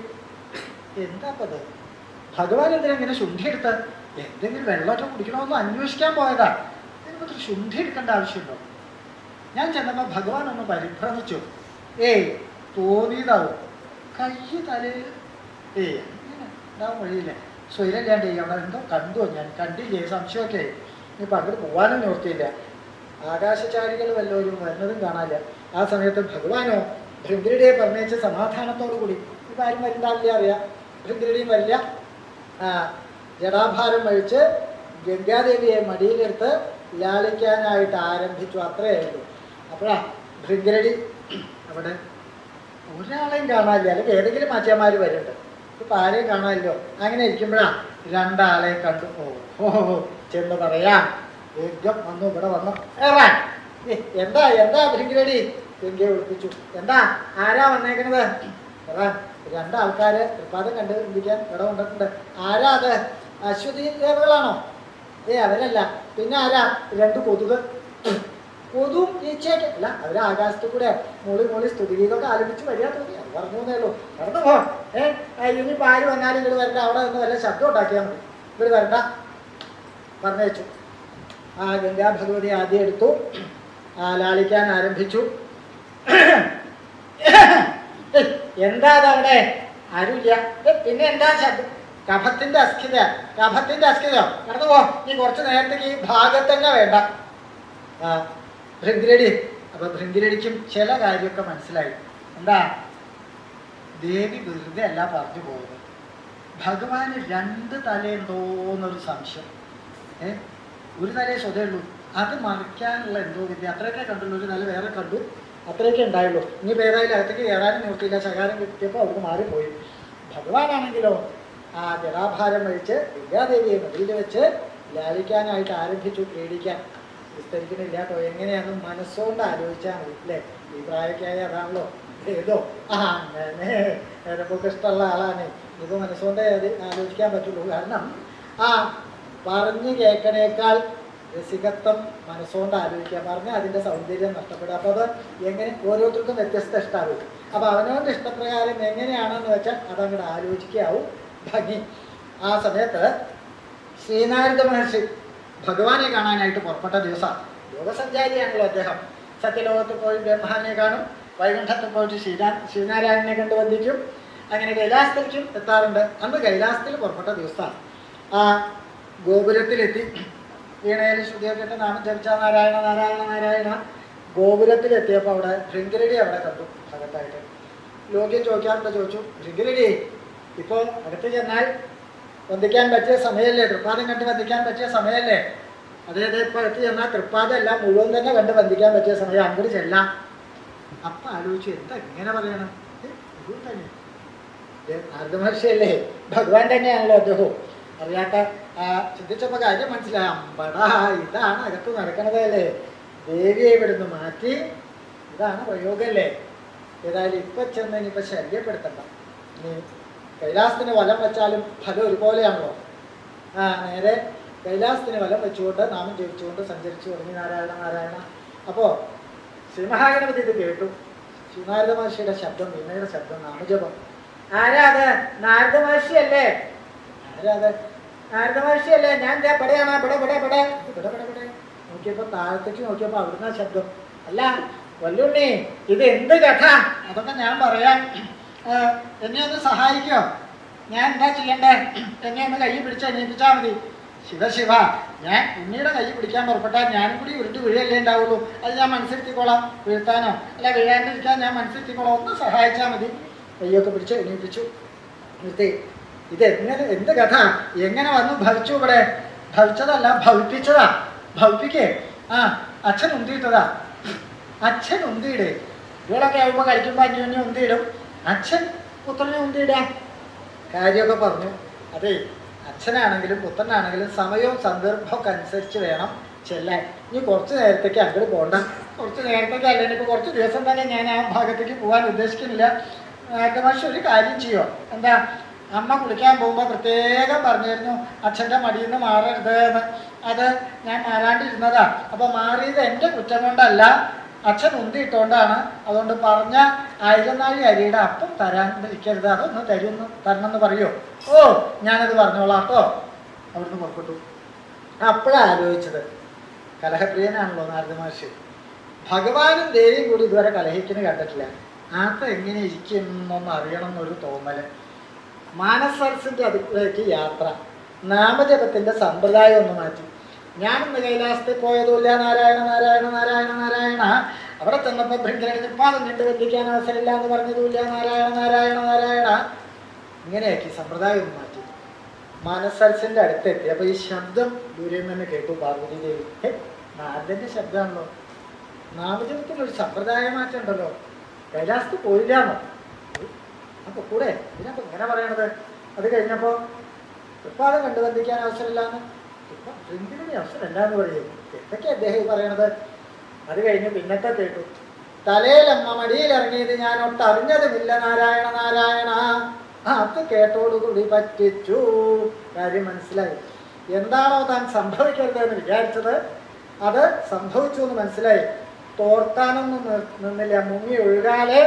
എന്താപ്പത്? ഭഗവാൻ എന്തിനെങ്ങനെ ശുദ്ധി എടുത്ത്? എന്തെങ്കിലും വെള്ളമൊക്കെ കുടിക്കണമെന്ന് അന്വേഷിക്കാൻ പോയതാ. ഇതിനൊക്കെ ശുദ്ധി എടുക്കേണ്ട ആവശ്യമുണ്ടോ? ഞാൻ ചെന്നപ്പോൾ ഭഗവാൻ ഒന്ന് പരിഭ്രമിച്ചു. തോന്നിയതാവും. കൈ തലയിൽ അങ്ങനെ ഉണ്ടാവും വഴിയില്ലേ. സ്വൈരല്ലാണ്ട് അവിടെ എന്തോ കണ്ടു. ഞാൻ കണ്ടില്ലേ, സംശയമൊക്കെ. ഇനിയിപ്പോൾ അങ്ങോട്ട് പോകാനും നിർത്തിയില്ല. ആകാശചാരികൾ വല്ലവരും വരുന്നതും കാണാനില്ല. ആ സമയത്ത് ഭഗവാനോ ഭൃംഗിരിയെ പറഞ്ഞേച്ച് സമാധാനത്തോടു കൂടി ഇപ്പം ആരും വരുന്നുണ്ടാവില്ല അറിയാം. ഭൃംഗിരിയും വരില്ല. ജടാഭാരം വഹിച്ച് ഗംഗാദേവിയെ മടിയിലെടുത്ത് ലാളിക്കാനായിട്ട് ആരംഭിച്ചു. അത്രയേ ഉള്ളൂ. അപ്പോഴാ ഭൃംഗിരടി അവിടെ ഒരാളെയും കാണാനില്ല. അല്ലെങ്കിൽ ഏതെങ്കിലും മാറ്റിയന്മാർ വരുന്നുണ്ട്. ഇപ്പം ആരെയും കാണാനില്ലോ. അങ്ങനെ ഇരിക്കുമ്പോഴാ രണ്ടാളെ കണ്ടു. ഓ ചെന്ന് പറയാം. വേഗം വന്നു, ഇവിടെ വന്നു. എന്താ എന്താ ഭൃംഗിരടി? ഗംഗയെ ഒളിപ്പിച്ചു. എന്താ ആരാ വന്നേക്കണത്? രണ്ടാൾക്കാര് തൃപ്പാദം കണ്ട് ഇരിക്കാൻ ഇവിടെ കൊണ്ടിട്ടുണ്ട്. ആരാ അത്? അശ്വതി ദേവകളാണോ? അവരല്ല. പിന്നെ ആരാ? രണ്ട് കൊതുക്. കൊതും ഈച്ചയൊക്കെ അല്ല, അവര് ആകാശത്തു കൂടെ മോളി സ്തുതിഗീതൊക്കെ ആലപിച്ച് വരിക തോന്നി. അത് പറഞ്ഞു തന്നേയുള്ളൂ. നടന്നു പോ. ഇനിയിപ്പോൾ ആര് വന്നാലും ഇവിടെ വരണ്ട. അവിടെ നിന്ന് വല്ല ശബ്ദം ഉണ്ടാക്കിയാൽ മതി. ഇവിടെ വരണ്ട പറഞ്ഞേച്ചു. ഗംഗാ ഭഗവതി ആദ്യം എടുത്തു. ലാളിക്കാൻ ആരംഭിച്ചു. എന്താ അതവിടെ? ആരുമില്ല. പിന്നെ എന്താ ശബ്ദം? കഫത്തിന്റെ അസ്ഥിതയോ? നടന്നു പോ. നീ കുറച്ച് നേരത്തേക്ക് ഈ ഭാഗത്ത് തന്നെ വേണ്ട. ഭൃംഗിരടി. അപ്പൊ ഭൃംഗിരടിക്കും ചില കാര്യമൊക്കെ മനസ്സിലായി. എന്താ? ദേവി വെറുതെ അല്ല പറഞ്ഞു പോകുന്നത്. ഭഗവാന് രണ്ട് തലയുണ്ടോന്നൊരു സംശയം. ഒരു തലയെ സ്വതയുള്ളൂ. അത് മറിക്കാനുള്ള എന്തോ വിദ്യ. അത്രയൊക്കെ കണ്ടുള്ളൂ. ഒരു തല വേറെ കണ്ടു. അത്രയൊക്കെ ഉണ്ടായുള്ളൂ. ഇനി ഏതായാലും അകത്തേക്ക് കയറാനും നോക്കിയില്ല. ശകാരം കിട്ടിയപ്പോൾ അവിടെ മാറിപ്പോയി. ഭഗവാനാണെങ്കിലോ ജടാഭാരം വഹിച്ച് ഗംഗാദേവിയെ മടിയിൽ വെച്ച് ലാളിക്കാനായിട്ട് ആരംഭിച്ചു. പേടിക്കാൻ വിസ്തരിക്കുന്നില്ല കേട്ടോ. എങ്ങനെയാണ് മനസ്സുകൊണ്ട് ആലോചിച്ചാൽ മതി അല്ലേ? ഈ പ്രായക്കായ അതാണല്ലോ. ഏതോ അങ്ങനെ നമുക്ക് ഇഷ്ടമുള്ള ആളാണ്. ഇപ്പോൾ മനസ്സുകൊണ്ട് ആലോചിക്കാൻ പറ്റുള്ളൂ. കാരണം പറഞ്ഞു കേൾക്കണേക്കാൾ രസികത്വം മനസ്സുകൊണ്ട് ആലോചിക്കുക. പറഞ്ഞാൽ അതിൻ്റെ സൗന്ദര്യം നഷ്ടപ്പെടുക. അപ്പോൾ അത് എങ്ങനെ ഓരോരുത്തർക്കും വ്യത്യസ്ത ഇഷ്ടമാവും. അപ്പോൾ അവനവൻ്റെ ഇഷ്ടപ്രകാരം എങ്ങനെയാണെന്ന് വെച്ചാൽ അതങ്ങോട്ട് ആലോചിക്കാവും ഭംഗി. ആ സമയത്ത് ശ്രീനാരദ മഹർഷി ഭഗവാനെ കാണാനായിട്ട് പുറപ്പെട്ട ദിവസം. യോഗസഞ്ചാരിയാണല്ലോ അദ്ദേഹം. സത്യലോകത്തിൽ പോയി ബ്രഹ്മാവിനെ കാണും. വൈകുണ്ഠത്തിൽ പോയിട്ട് ശ്രീനാരായണനെ കണ്ട് വന്ദിക്കും. അങ്ങനെ കൈലാസത്തിലേക്കും എത്താറുണ്ട്. അന്ന് കൈലാസത്തിൽ പുറപ്പെട്ട ദിവസമാണ്. ഗോപുരത്തിലെത്തി. വീണയിൽ ശ്രുതിയൊക്കെ ഇട്ട് നാമം ജപിച്ച നാരായണ നാരായണ നാരായണ. ഗോപുരത്തിലെത്തിയപ്പോൾ അവിടെ ഭൃംഗിരടി അവിടെ കണ്ടു. അകത്തായിട്ട് ലോക്യം ചോദിച്ചു, ഭൃംഗിരടി ഇപ്പോൾ അകത്ത് ചെന്നാൽ വന്ദിക്കാൻ പറ്റിയ സമയമല്ലേ? തൃപ്പാദം കണ്ട് വന്ദിക്കാൻ പറ്റിയ സമയമല്ലേ? അതായത് ഇപ്പോൾ അകത്ത് ചെന്നാൽ തൃപ്പാദമല്ല മുഴുവൻ തന്നെ കണ്ട് വന്ദിക്കാൻ പറ്റിയ സമയം. അങ്ങോട്ട് ചെല്ലാം. അപ്പം ആലോചിച്ചു, എന്താ ഇങ്ങനെ പറയണം? മുഴുവൻ തന്നെ നാരദ മഹർഷിയല്ലേ? ഭഗവാൻ തന്നെയാണല്ലോ അദ്ദേഹവും. അറിയാത്ത ചിന്തിച്ചപ്പോൾ കാര്യം മനസ്സിലായി. അമ്പടാ, ഇതാണ് അകത്ത് നടക്കണതല്ലേ? ദേവിയെ ഇവിടുന്ന് മാറ്റി ഇതാണ് പ്രയോഗമല്ലേ? ഏതായാലും ഇപ്പം ചെന്ന് ഇനിയിപ്പോൾ ശല്യപ്പെടുത്തണ്ട. ഇനി കൈലാസത്തിന് വലം വെച്ചാലും ഫലം ഒരുപോലെയാണല്ലോ. നേരെ കൈലാസത്തിന് വലം വെച്ചുകൊണ്ട് നാമം ജപിച്ചുകൊണ്ട് സഞ്ചരിച്ചു തുടങ്ങി. നാരായണ നാരായണ. അപ്പോൾ ശ്രീമഹാഗണപതി ഇത് കേട്ടു. ശ്രീനാരദ മഹർഷിയുടെ ശബ്ദം, വീണയുടെ ശബ്ദം, നാമജപം. ആരാ അത്? നാരദ മഹർഷിയല്ലേ? ആരാത്? നാരദ മഹർഷിയല്ലേ? ഞാൻ പെടയാണ്. പെടെ നോക്കിയപ്പോൾ താഴത്തേക്ക് നോക്കിയപ്പോൾ അവിടുന്ന് ശബ്ദം. അല്ല വല്ലുണ്ണി, ഇത് എന്ത് കഥ? അതൊക്കെ ഞാൻ പറയാം. എന്നെ ഒന്ന് സഹായിക്കോ? ഞാൻ എന്താ ചെയ്യണ്ടേ? എന്നെ ഒന്ന് കൈ പിടിച്ച് അന്വേഷിച്ചാൽ മതി. ശിവ, ഞാൻ ഉണ്ണിയുടെ കൈ പിടിക്കാൻ പുറപ്പെട്ടാൽ ഞാനും കൂടി ഉരുണ്ട് വീഴല്ലേ ഉണ്ടാവുള്ളൂ. അത് ഞാൻ മനസ്സിലെത്തിക്കോളാം. വീഴ്ത്താനോ അല്ല വീഴാണ്ടിരിക്കാൻ ഞാൻ മനസ്സിലെത്തിക്കോളാം. ഒന്ന് സഹായിച്ചാൽ മതി. കൈയൊക്കെ പിടിച്ച് എണീപ്പിച്ചു നിർത്തി. ഇതെങ്ങനെ, എന്ത് കഥ? എങ്ങനെ വന്നു ഭവിച്ചു? ഇവിടെ ഭവിച്ചതല്ല, ഭവിപ്പിച്ചതാ. ഭവിപ്പിക്കേ? അച്ഛൻ ഉന്തിയിട്ടതാ. അച്ഛൻ ഉന്തിയിടേ. ഇവളൊക്കെ ആകുമ്പോൾ കഴിക്കുമ്പോൾ അന്യോന്യം ഉന്തിയിടും. അച്ഛൻ പുത്രനെ ഉന്തിയിടാ. കാര്യമൊക്കെ പറഞ്ഞു. അതെ, അച്ഛനാണെങ്കിലും പുത്രനാണെങ്കിലും സമയവും സന്ദർഭമൊക്കെ അനുസരിച്ച് വേണം ചെല്ലാൻ. ഇനി കുറച്ച് നേരത്തേക്ക് അങ്ങോട്ട് പോകണ്ട. കുറച്ച് നേരത്തേക്ക് അല്ലെങ്കിൽ ഇപ്പോൾ കുറച്ച് ദിവസം തന്നെ ഞാൻ ആ ഭാഗത്തേക്ക് പോകാൻ ഉദ്ദേശിക്കുന്നില്ല. പക്ഷെ ഒരു കാര്യം ചെയ്യുമോ? എന്താ, അമ്മ കുളിക്കാൻ പോകുമ്പോൾ പ്രത്യേകം പറഞ്ഞിരുന്നു അച്ഛൻ്റെ മടിയിൽ നിന്ന് മാറരുത് എന്ന്. അത് ഞാൻ മാറാണ്ടിരുന്നതാ. അപ്പോൾ മാറിയത് എൻ്റെ കുറ്റം കൊണ്ടല്ല, അച്ഛൻ ഉന്തിയിട്ടുകൊണ്ടാണ്. അതുകൊണ്ട് പറഞ്ഞ 1000 നാഴി അരിയുടെ അപ്പം തരാണ്ടിരിക്കരുത്, അതൊന്ന് തരണമെന്ന് പറയുമോ? ഓ, ഞാനത് പറഞ്ഞോളാം കേട്ടോ. അവിടുന്ന് പുറപ്പെട്ടു. അപ്പോഴാണ് ആലോചിച്ചത്, കലഹപ്രിയനാണല്ലോ നാരദ മഹർഷി. ഭഗവാനും ദേവിയും കൂടി ഇതുവരെ കലഹിക്കുന്ന കണ്ടിട്ടില്ല. ആത്ത എങ്ങനെ ഇരിക്കും എന്നൊന്ന് അറിയണം എന്നൊരു തോന്നല്. മാനസരസിൻ്റെ അടുത്തേക്ക് യാത്ര, നാമജപത്തിൻ്റെ സമ്പ്രദായം ഒന്ന് മാറ്റി. ഞാനിന്ന് കൈലാസത്തിൽ പോയതുമില്ല. നാരായണ നാരായണ നാരായണ നാരായണ. അവിടെ ചെന്നപ്പോൾ ഭൃങ്കരന് പാദം കണ്ട് ബന്ധിക്കാൻ അവസരമില്ല എന്ന് പറഞ്ഞതുമില്ല. നാരായണ നാരായണ നാരായണ. ഇങ്ങനെയാക്കി സമ്പ്രദായം ഒന്ന് മാറ്റി. മാനസരസിൻ്റെ അടുത്തെത്തി. അപ്പോൾ ഈ ശബ്ദം ദൂരെ നിന്ന് കേട്ടു പാർവതി ദേവി. നാരദൻ്റെ ശബ്ദമാണല്ലോ. നാമജപത്തിനൊരു സമ്പ്രദായ മാറ്റം ഉണ്ടല്ലോ. കൈലാസത്തിൽ പോയില്ലാന്നോ? അപ്പോൾ കൂടെ ഇതിനപ്പോൾ ഇങ്ങനെ പറയണത്. അത് കഴിഞ്ഞപ്പോൾ തൃപ്പാദം കണ്ടു ബന്ധിക്കാൻ അവസരമില്ലാന്ന്, ഭൃങ്കിന് അവസരമില്ല എന്ന് പറയും. എന്തൊക്കെ അദ്ദേഹം പറയണത്? അത് കഴിഞ്ഞ് പിന്നത്തെ കേട്ടു. തലയിലമ്മ മടിയിലിറങ്ങിയത് ഞാൻ ഒട്ടറിഞ്ഞതുമില്ല. നാരായണ നാരായണ. അത് കേട്ടോടുകൂടി പറ്റിച്ചു. കാര്യം മനസ്സിലായി. എന്താണോ താൻ സംഭവിക്കരുതെന്ന് വിചാരിച്ചത് അത് സംഭവിച്ചു എന്ന് മനസ്സിലായി. തോർത്താനൊന്നും നിന്നില്ല. മുങ്ങി ഒഴുകാതെ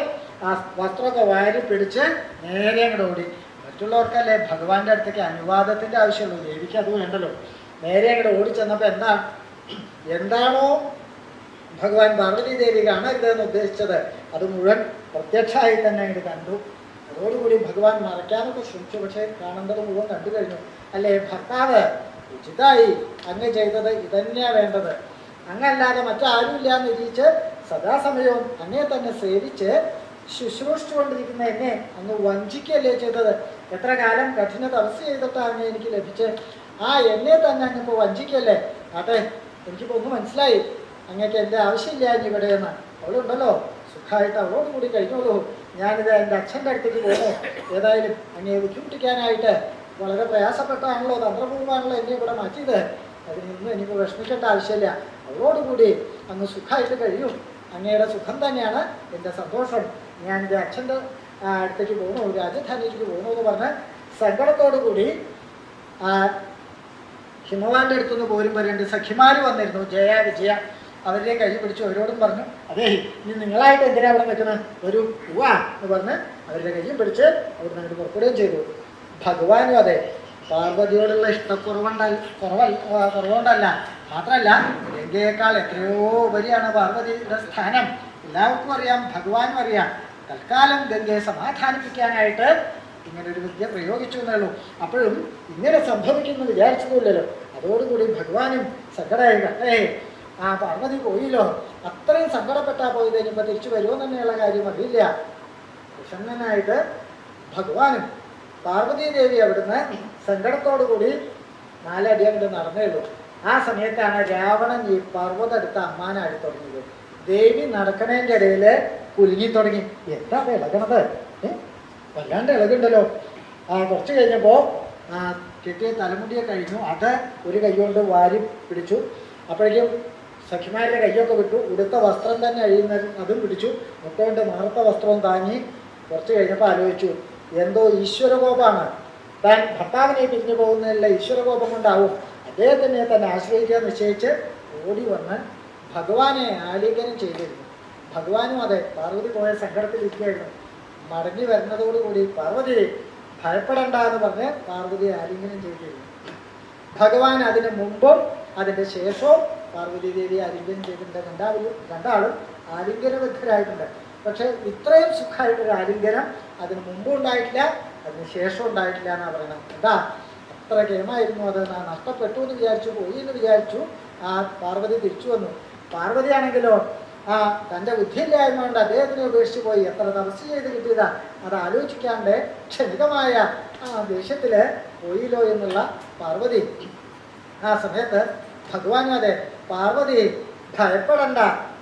ആ വസ്ത്രമൊക്കെ വാരി പിടിച്ച് നേരെ അങ്ങോട്ട് ഓടി. മറ്റുള്ളവർക്കല്ലേ ഭഗവാന്റെ അടുത്തേക്ക് അനുവാദത്തിൻ്റെ ആവശ്യമുള്ളൂ, ദേവിക്ക് അത് വേണ്ടല്ലോ. നേരെ അങ്ങോട്ട് ഓടിച്ചെന്നപ്പോൾ എന്താണോ ഭഗവാൻ പാർവതി ദേവി കാണരുതെന്ന് ഉദ്ദേശിച്ചത് അത് മുഴുവൻ പ്രത്യക്ഷമായി തന്നെ അങ്ങോട്ട് കണ്ടു. അതോടുകൂടി ഭഗവാൻ മറയ്ക്കാനൊക്കെ ശ്രമിച്ചു. പക്ഷേ കാണേണ്ടത് മുഴുവൻ കണ്ടു കഴിഞ്ഞു. അല്ലേ ഭർത്താവ്, ഉചിതമായി അങ്ങ് ചെയ്തത് ഇതന്നെയാണ് വേണ്ടത്. അങ്ങല്ലാതെ മറ്റാരുമില്ല എന്ന് വിരിയിച്ച് സദാസമയവും അങ്ങേ തന്നെ സേവിച്ച് ശുശ്രൂഷിച്ചുകൊണ്ടിരിക്കുന്ന എന്നെ അങ്ങ് വഞ്ചിക്കുകയല്ലേ ചെയ്തത്. എത്ര കാലം കഠിന തപസ് ചെയ്തിട്ടാണ് അങ്ങ് എനിക്ക് ലഭിച്ച്. ആ എന്നെ തന്നെ അങ്ങിപ്പോൾ വഞ്ചിക്കല്ലേ. അതെ, എനിക്കിപ്പോൾ ഒന്ന് മനസ്സിലായി. അങ്ങേക്ക് എൻ്റെ ആവശ്യമില്ല ഇനി ഇവിടെയെന്ന്. അവളുണ്ടല്ലോ സുഖമായിട്ട് അവളോട് കൂടി കഴിഞ്ഞോളൂ. ഞാനിത് എൻ്റെ അച്ഛൻ്റെ അടുത്തേക്ക് പോകുന്നു. ഏതായാലും അങ്ങേ ബുദ്ധിമുട്ടിക്കാനായിട്ട് വളരെ പ്രയാസപ്പെട്ടാണല്ലോ, തന്ത്രപൂർവ്വമാണല്ലോ എന്നെ ഇവിടെ മാറ്റിയത്. അതിനൊന്നും എനിക്ക് വിഷമിക്കേണ്ട ആവശ്യമില്ല. അവളോടുകൂടി അങ്ങ് സുഖമായിട്ട് കഴിയും. അങ്ങയുടെ സുഖം തന്നെയാണ് എൻ്റെ സന്തോഷം. ഞാൻ എൻ്റെ അച്ഛൻ്റെ അടുത്തേക്ക് പോകുന്നു, രാജധാനിയിലേക്ക് പോകുന്നു എന്ന് പറഞ്ഞ് സങ്കടത്തോടു കൂടി ഹിമവാന്റെ അടുത്തുനിന്ന് പോരുമ്പോൾ 2 സഖിമാർ വന്നിരുന്നു, ജയ വിജയ. അവരുടെ കൈ പിടിച്ചു. അവരോടും പറഞ്ഞു, അതേ ഇനി നിങ്ങളായിട്ട് എന്തിനാ അവിടെ നിൽക്കുന്നത്, ഒരു പൂവാ എന്ന് പറഞ്ഞ് അവരുടെ കൈയും പിടിച്ച് അവിടെ നിന്ന് പുറപ്പെടുകയും ചെയ്തു. ഭഗവാനും അതെ, പാർവതിയോടുള്ള കുറവുകൊണ്ടല്ല, മാത്രമല്ല ഗംഗയേക്കാൾ എത്രയോ ഉപരിയാണ് പാർവതിയുടെ സ്ഥാനം. എല്ലാവർക്കും അറിയാം, ഭഗവാനും അറിയാം. തൽക്കാലം ഗംഗയെ സമാധാനിപ്പിക്കാനായിട്ട് ഇങ്ങനൊരു വിദ്യ പ്രയോഗിച്ചു എന്നുള്ളൂ. അപ്പോഴും ഇങ്ങനെ സംഭവിക്കുമെന്ന് വിചാരിച്ചതുമില്ലല്ലോ. അതോടുകൂടി ഭഗവാനും സങ്കടമായി. ആ പാർവതി പോയില്ലോ, അത്രയും സങ്കടപ്പെട്ടാൽ പോയി കഴിഞ്ഞപ്പോൾ തിരിച്ചു വരുമോ തന്നെയുള്ള കാര്യം അറിയില്ല. പ്രസന്നനായിട്ട് ഭഗവാനും പാർവതി ദേവി അവിടുന്ന് സങ്കടത്തോടുകൂടി 4 അടി അങ്ങോട്ട് നടന്നേ ഉള്ളൂ. ആ സമയത്താണ് രാവണൻ ഈ പർവ്വതം എടുത്ത് അമ്മാനാടി തുടങ്ങിയത്. ദേവി നടക്കണേൻ്റെ ഇടയിൽ കുലുങ്ങി തുടങ്ങി. എന്താ ഇളകണത്? വല്ലാണ്ട് ഇളകുണ്ടല്ലോ. കുറച്ച് കഴിഞ്ഞപ്പോൾ കിട്ടിയ തലമുടിയെ കഴിഞ്ഞു. അത് ഒരു കൈ കൊണ്ട് വാരി പിടിച്ചു. അപ്പോഴേക്കും സഖിമാരുടെ കൈയൊക്കെ വിട്ടു. ഉടുത്ത വസ്ത്രം തന്നെ അഴിയുന്ന അതും പിടിച്ചു. മുട്ടോണ്ട് മാർത്ത വസ്ത്രവും താങ്ങി. കുറച്ച് കഴിഞ്ഞപ്പോൾ ആലോചിച്ചു, എന്തോ ഈശ്വരകോപമാണ്. താൻ ഭർത്താവിനെ പിരിഞ്ഞു പോകുന്നതല്ല, ഈശ്വരകോപം കൊണ്ടാവും. അദ്ദേഹത്തിനെ തന്നെ ആശ്രയിക്കാൻ നിശ്ചയിച്ച് ഓടി വന്ന് ഭഗവാനെ ആലിംഗനം ചെയ്തിരുന്നു. ഭഗവാനും അതെ പാർവതി പോയ സങ്കടത്തിലിരിക്കുകയായിരുന്നു. മടങ്ങി വരുന്നതോടുകൂടി പാർവതി ഭയപ്പെടണ്ട എന്ന് പറഞ്ഞ് പാർവതിയെ ആലിംഗനം ചെയ്തിരുന്നു. ഭഗവാൻ അതിന് മുമ്പും അതിൻ്റെ ശേഷവും പാർവതി ദേവി ആലിംഗനം ചെയ്തിട്ടുണ്ട്. രണ്ടാളും ആലിംഗനബദ്ധരായിട്ടുണ്ട്. പക്ഷെ ഇത്രയും സുഖമായിട്ടൊരു ആലിംഗനം അതിന് മുമ്പും ഉണ്ടായിട്ടില്ല, അതിന് ശേഷം ഉണ്ടായിട്ടില്ല എന്നാണ് പറയുന്നത്. എന്താ അത്ര കേമായിരുന്നു അത്. നഷ്ടപ്പെട്ടു എന്ന് വിചാരിച്ചു, പോയി എന്ന് വിചാരിച്ചു. ആ പാർവതി തിരിച്ചു വന്നു. പാർവതിയാണെങ്കിലോ തൻ്റെ ബുദ്ധിയില്ലായ്മ കൊണ്ട് അദ്ദേഹത്തിനെ ഉപേക്ഷിച്ച് പോയി. എത്ര തപസ് ചെയ്ത് കിട്ടിയതാ, അത് ആലോചിക്കാണ്ട് ക്ഷണികമായ ദേഷ്യത്തിൽ പോയില്ലോ എന്നുള്ള പാർവതി. ആ സമയത്ത് ഭഗവാനും അതെ പാർവതി ഭയപ്പെടണ്ട,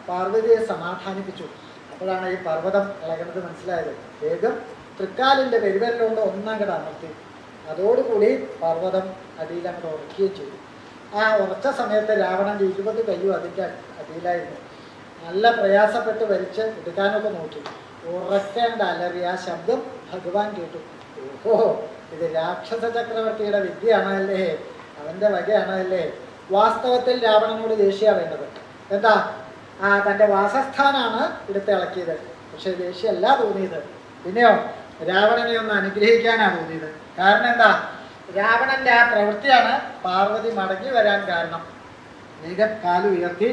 പാർവതിയെ സമാധാനിപ്പിച്ചു. അപ്പോഴാണ് ഈ പർവ്വതം ഇളകുന്നത് മനസ്സിലായത്. വേഗം തൃക്കാലിൻ്റെ പെരുവരലുകൊണ്ട് ഒന്നങ്ങോട്ട് അമർത്തി. അതോടുകൂടി പർവ്വതം അടിയിലങ്ങോട്ട് ഉറക്കുകയും ചെയ്തു. ആ ഉറച്ച സമയത്ത് രാവണൻ്റെ 20 കയ്യും അതിൻ്റെ അടിയിലായിരുന്നു. നല്ല പ്രയാസപ്പെട്ട് വലിച്ച് എടുക്കാനൊക്കെ നോക്കി. ഉറക്കേണ്ട അലറി ആ ശബ്ദം ഭഗവാൻ കേട്ടു. ഓഹോ, ഇത് രാക്ഷസ ചക്രവർത്തിയുടെ വിദ്യയാണല്ലേ, അവൻ്റെ വകയാണല്ലേ. വാസ്തവത്തിൽ രാവണനോട് ദേഷ്യ വേണ്ടത്. എന്താ, തൻ്റെ വാസസ്ഥാനാണ് എടുത്ത് ഇളക്കിയത്. പക്ഷെ ദേഷ്യമല്ല തോന്നിയത്. പിന്നെയോ രാവണനെ ഒന്ന് അനുഗ്രഹിക്കാനാണ് തോന്നിയത്. കാരണം എന്താ, രാവണന്റെ ആ പ്രവൃത്തിയാണ് പാർവതി മടങ്ങി വരാൻ കാരണം. വേഗം കാല് ഉയർത്തി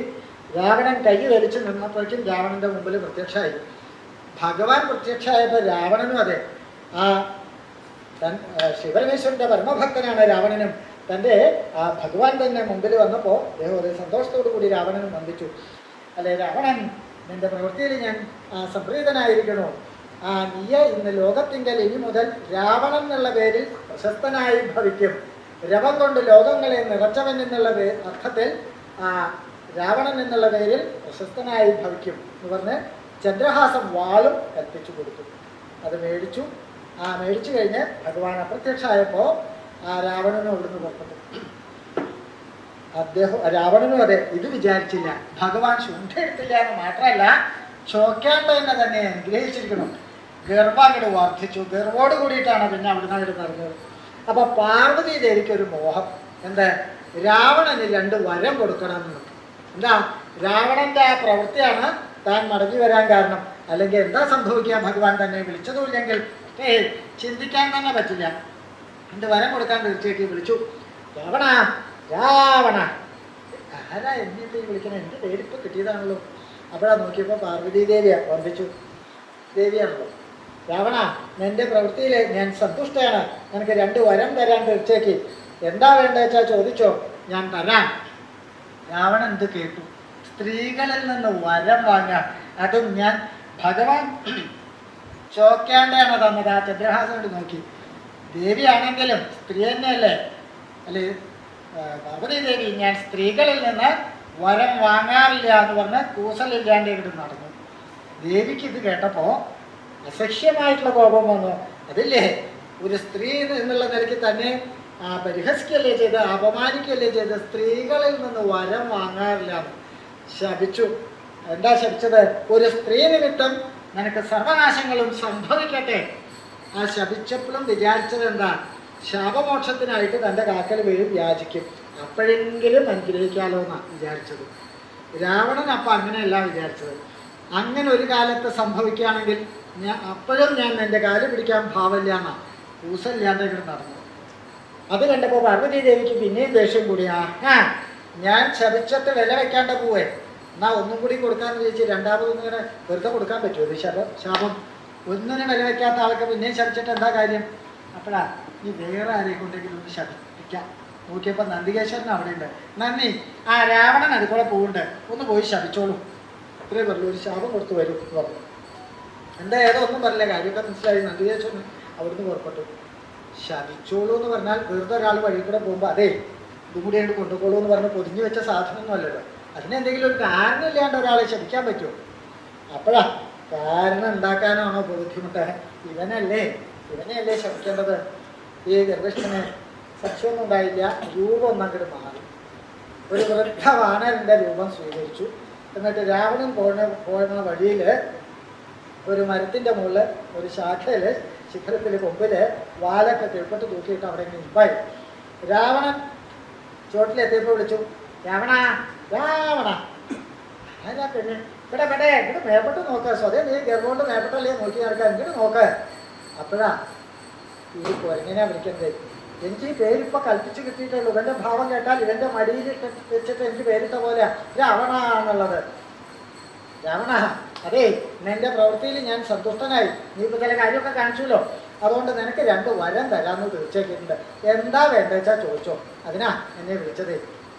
രാവണൻ കൈ വലിച്ചു നിന്നപ്പോഴേക്കും രാവണന്റെ മുമ്പിൽ പ്രത്യക്ഷമായി. ഭഗവാൻ പ്രത്യക്ഷമായപ്പോൾ രാവണനും അതെ, ആ ശിവപരമേശ്വരന്റെ പരമഭക്തനാണ് രാവണനും. തൻ്റെ ആ ഭഗവാൻ തന്നെ മുമ്പിൽ വന്നപ്പോൾ അദ്ദേഹം ഒരു സന്തോഷത്തോടു കൂടി രാവണനും വന്ദിച്ചു. അല്ലെ രാവണൻ, നിന്റെ പ്രവൃത്തിയിൽ ഞാൻ സംപ്രീതനായിരിക്കണോ. നീയ ഇന്ന് ലോകത്തിങ്കൽ ഇനി മുതൽ രാവണൻ എന്നുള്ള പേരിൽ പ്രശസ്തനായി ഭവിക്കും. രവം കൊണ്ട് ലോകങ്ങളെ നിറച്ചവൻ എന്നുള്ള അർത്ഥത്തിൽ രാവണൻ എന്നുള്ള പേരിൽ പ്രശസ്തനായി ഭവിക്കും എന്ന് പറഞ്ഞ് ചന്ദ്രഹാസം വാളും കൽപ്പിച്ചു കൊടുത്തു. അത് മേടിച്ചു. മേടിച്ചു കഴിഞ്ഞ് ഭഗവാൻ അപ്രത്യക്ഷമായപ്പോൾ രാവണനും അവിടുന്ന് പുറപ്പെട്ടു. രാവണനും അതെ, ഇത് വിചാരിച്ചില്ല. ഭഗവാൻ ശുണ്ഠെടുത്തില്ല എന്ന് മാത്രമല്ല, ചോക്കാണ്ട് തന്നെ അനുഗ്രഹിച്ചിരിക്കണം. ഗർഭങ്ങട് വർദ്ധിച്ചു. ഗർവോട് കൂടിയിട്ടാണ് പിന്നെ അവിടുന്ന് അങ്ങോട്ട് നടന്നത്. അപ്പൊ പാർവതി ദേവിക്കൊരു മോഹം. എന്താ, രാവണന് 2 വരം കൊടുക്കണമെന്ന്. എന്താ, രാവണന്റെ ആ പ്രവൃത്തിയാണ് താൻ മടങ്ങി വരാൻ കാരണം. അല്ലെങ്കിൽ എന്താ സംഭവിക്കുക, ഭഗവാൻ തന്നെ വിളിച്ചതുമില്ലെങ്കിൽ ചിന്തിക്കാൻ തന്നെ പറ്റില്ല. 2 വരം കൊടുക്കാൻ തീർച്ചയായിട്ടും വിളിച്ചു. രാവണ, രാവണ. ആരാ എന്നിട്ട് വിളിക്കണം, എൻ്റെ പേരിപ്പോൾ കിട്ടിയതാണല്ലോ. അപ്പോഴാ നോക്കിയപ്പോൾ പാർവതി ദേവിയാ. വന്ദിച്ചു. ദേവിയാണല്ലോ. രാവണ, നിന്റെ പ്രവൃത്തിയിൽ ഞാൻ സന്തുഷ്ടയാണ്. എനിക്ക് 2 വരം തരാൻ തീർച്ചയാക്കി. എന്താ വേണ്ടത് വെച്ചാൽ ചോദിച്ചോ, ഞാൻ തരാം. രാവണൻ ഇത് കേട്ടു. സ്ത്രീകളിൽ നിന്ന് വരം വാങ്ങാം, അതും ഞാൻ ഭഗവാൻ ചോക്കാണ്ടാണ് തന്നത്. ആ ചന്ദ്രഹാസനോട് നോക്കി. ദേവിയാണെങ്കിലും സ്ത്രീ തന്നെയല്ലേ, അല്ലേ പാർവതി ദേവി, ഞാൻ സ്ത്രീകളിൽ നിന്ന് വരം വാങ്ങാറില്ല എന്ന് പറഞ്ഞ് കൂസലില്ലാണ്ട് ഇവിടെ നടന്നു. ദേവിക്ക് ഇത് കേട്ടപ്പോൾ അസഹ്യമായിട്ടുള്ള കോപം വന്നു. അതില്ലേ, ഒരു സ്ത്രീ എന്നുള്ള നിലയ്ക്ക് തന്നെ പരിഹസിക്കല്ലേ ചെയ്ത്, അപമാനിക്കല്ലേ ചെയ്ത്, സ്ത്രീകളിൽ നിന്ന് വരം വാങ്ങാറില്ല ശപിച്ചു. എന്താ ശപിച്ചത്? ഒരു സ്ത്രീ നിമിത്തം നിനക്ക് സർവനാശങ്ങളും സംഭവിക്കട്ടെ. ആ ശപിച്ചപ്പോഴും വിചാരിച്ചത് എന്താ, ശാപമോക്ഷത്തിനായിട്ട് തൻ്റെ കാക്കൽ വീഴും യാചിക്കും, അപ്പോഴെങ്കിലും അനുഗ്രഹിക്കാലോ എന്നാണ് വിചാരിച്ചത്. രാവണൻ അപ്പം അങ്ങനെയല്ല വിചാരിച്ചത്. അങ്ങനെ ഒരു കാലത്ത് സംഭവിക്കുകയാണെങ്കിൽ അപ്പോഴും ഞാൻ എൻ്റെ കാല് പിടിക്കാൻ ഭാവമില്ല എന്നാണ് കൂസല്ലാണ്ട് ഇവിടെ നടന്നു. അത് കണ്ടപ്പോൾ പാർവതി ദേവിക്ക് പിന്നെയും ദേഷ്യം കൂടിയാ. ഞാൻ ശപിച്ചിട്ട് വില വെക്കാണ്ട പോവേ, എന്നാൽ ഒന്നും കൂടി കൊടുക്കാമെന്ന് ചോദിച്ച് രണ്ടാമതൊന്നും ഇങ്ങനെ വെറുതെ കൊടുക്കാൻ പറ്റുമോ? ഇത് ശാപം ഒന്നിനും വില വെക്കാത്ത ആൾക്ക് പിന്നെയും ശപിച്ചിട്ട് എന്താ കാര്യം? അപ്പോഴാ നീ വേറെ ആരെയും കൊണ്ടെങ്കിലും ഒന്ന് ശപിക്കാം. നോക്കിയപ്പോൾ നന്ദികേശ്വരൻ അവിടെ ഉണ്ട്. നന്ദി, രാവണൻ അടുക്കൂടെ പോകുന്നുണ്ട്, ഒന്ന് പോയി ശപിച്ചോളൂ. അത്രേ പറഞ്ഞു. ഒരു ശാപം കൊടുത്തു വരും എന്ന് പറഞ്ഞു. എന്താ ഏതോ ഒന്നും പറഞ്ഞില്ല, കാര്യമൊക്കെ മനസ്സിലായി. നന്ദികേശ്വരൻ അവിടുന്ന് പുറപ്പെട്ടു. ശപിച്ചോളൂ എന്ന് പറഞ്ഞാൽ വെറുതെ ഒരാൾ വഴി കൂടെ പോകുമ്പോൾ അതെ ഇതും കൂടി ആയിട്ട് കൊണ്ടുപോകൂ എന്ന് പറഞ്ഞ് പൊതിഞ്ഞു വെച്ച സാധനമൊന്നും അല്ലല്ലോ. അതിനെന്തെങ്കിലും ഒരു കാരണം ഇല്ലാണ്ട് ഒരാളെ ശപിക്കാൻ പറ്റുമോ? അപ്പോഴാ കാരണം ഉണ്ടാക്കാനാണോ ബുദ്ധിമുട്ട്? ഇവനെയല്ലേ ശപിക്കേണ്ടത്. ഈ ഗർഭിഷ്ഠന് സഖ്യമൊന്നും ഉണ്ടായില്ല. രൂപം ഒന്നങ്ങോട്ട് മാറി. ഒരു വൃദ്ധ വാനരൻ്റെ രൂപം സ്വീകരിച്ചു. എന്നിട്ട് രാവണൻ പോകുന്ന വഴിയിൽ ഒരു മരത്തിൻ്റെ മുകളിൽ ഒരു ശാഖയിൽ ശിഖരത്തിൽ കൊമ്പിൽ വാലൊക്കെ കിഴപ്പോട്ട് തൂക്കിയിട്ട് അവിടെ നിൽപ്പായി. രാവണൻ ചോട്ടിലെത്തിയപ്പോൾ വിളിച്ചു, രാവണ, രാവണ. ആരാ പെണ്ണ്? ഇവിടെ മേപ്പെട്ട് നോക്കുക. സ്വതം നീ ഗർഭോണ്ട് മേപ്പെട്ടല്ലേ നോക്കി നടക്കാൻ, ഇങ്ങോട്ട് നോക്ക്. അപ്പോഴാ ഈ കുരങ്ങനെ വിളിക്കുന്നത്. എനിക്ക് ഈ പേരിപ്പോൾ കൽപ്പിച്ച് കിട്ടിയിട്ടുള്ളൂ. ഇവൻ്റെ ഭാവം കേട്ടാൽ ഇവൻ്റെ മടിയിൽ വെച്ചിട്ട് എനിക്ക് പേരിട്ട പോലെ രാവണ എന്നുള്ളത്. രാവണ, അതേ നിന്റെ പ്രവൃത്തിയിൽ ഞാൻ സന്തുഷ്ടനായി. നീ ഇപ്പോൾ ചില കാര്യമൊക്കെ കാണിച്ചല്ലോ, അതുകൊണ്ട് നിനക്ക് 2 വരം തരാമെന്ന് തീർച്ചയാക്കിയിട്ടുണ്ട്. എന്താ വേണ്ടത് വെച്ചാൽ ചോദിച്ചോ. അതിനാ എന്നെ വിളിച്ചത്.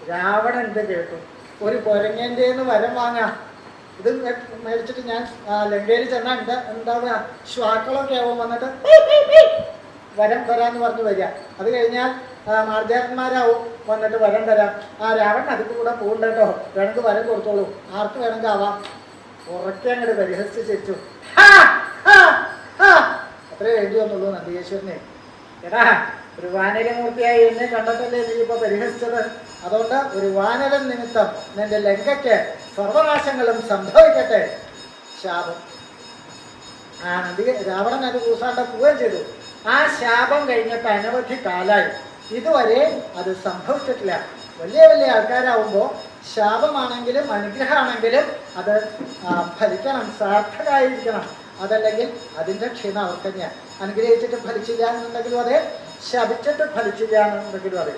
രാവണൻ ഇത് കേട്ടു. ഒരു കുരങ്ങൻ്റെ വരം വാങ്ങാം. ഇത് മേടിച്ചിട്ട് ഞാൻ ലങ്കയിൽ ചെന്നാൽ എന്താവുക, ശ്വാക്കളൊക്കെ ആവും വന്നിട്ട് വരം തരാമെന്ന് പറഞ്ഞു വരിക. അത് കഴിഞ്ഞാൽ മാർജാരന്മാരാവും വന്നിട്ട് വരം തരാം. രാവണൻ അതിൽ കൂടെ പോകുന്നുണ്ട് കേട്ടോ, വേണമെങ്കിൽ വരം കൊടുത്തോളൂ, ആർക്ക് വേണമെങ്കിൽ ആവാം. ഉറക്കെ അങ്ങോട്ട് പരിഹസിച്ച് ചിരിച്ചു. അത്രേ എഴുതി വന്നുള്ളൂ നന്ദികേശ്വരനെ. എടാ, ഒരു വാനരമൂർത്തിയായി എന്നെ കണ്ടിട്ടല്ലേ നീ ഇപ്പൊ പരിഹസിച്ചത്? അതുകൊണ്ട് ഒരു വാനരൻ നിമിത്തം നിന്റെ ലങ്കയ്ക്ക് സർവനാശങ്ങളും സംഭവിക്കട്ടെ. ശാപം. രാവണൻ അത് കൂസാണ്ട പോവുകയും ചെയ്തു. ആ ശാപം കഴിഞ്ഞിട്ട് അനവധി കാലായി ഇതുവരെ അത് സംഭവിച്ചിട്ടില്ല. വലിയ വലിയ ആൾക്കാരാവുമ്പോൾ ശാപമാണെങ്കിലും അനുഗ്രഹമാണെങ്കിലും അത് ഫലിക്കണം, സാർത്ഥകമായിരിക്കണം. അതല്ലെങ്കിൽ അതിൻ്റെ ക്ഷീണം അവർക്ക് തന്നെയാണ്. അനുഗ്രഹിച്ചിട്ട് ഫലിച്ചില്ല എന്നുണ്ടെങ്കിലും അതെ, ശപിച്ചിട്ട് ഫലിച്ചില്ല എന്നുണ്ടെങ്കിലും അതെ.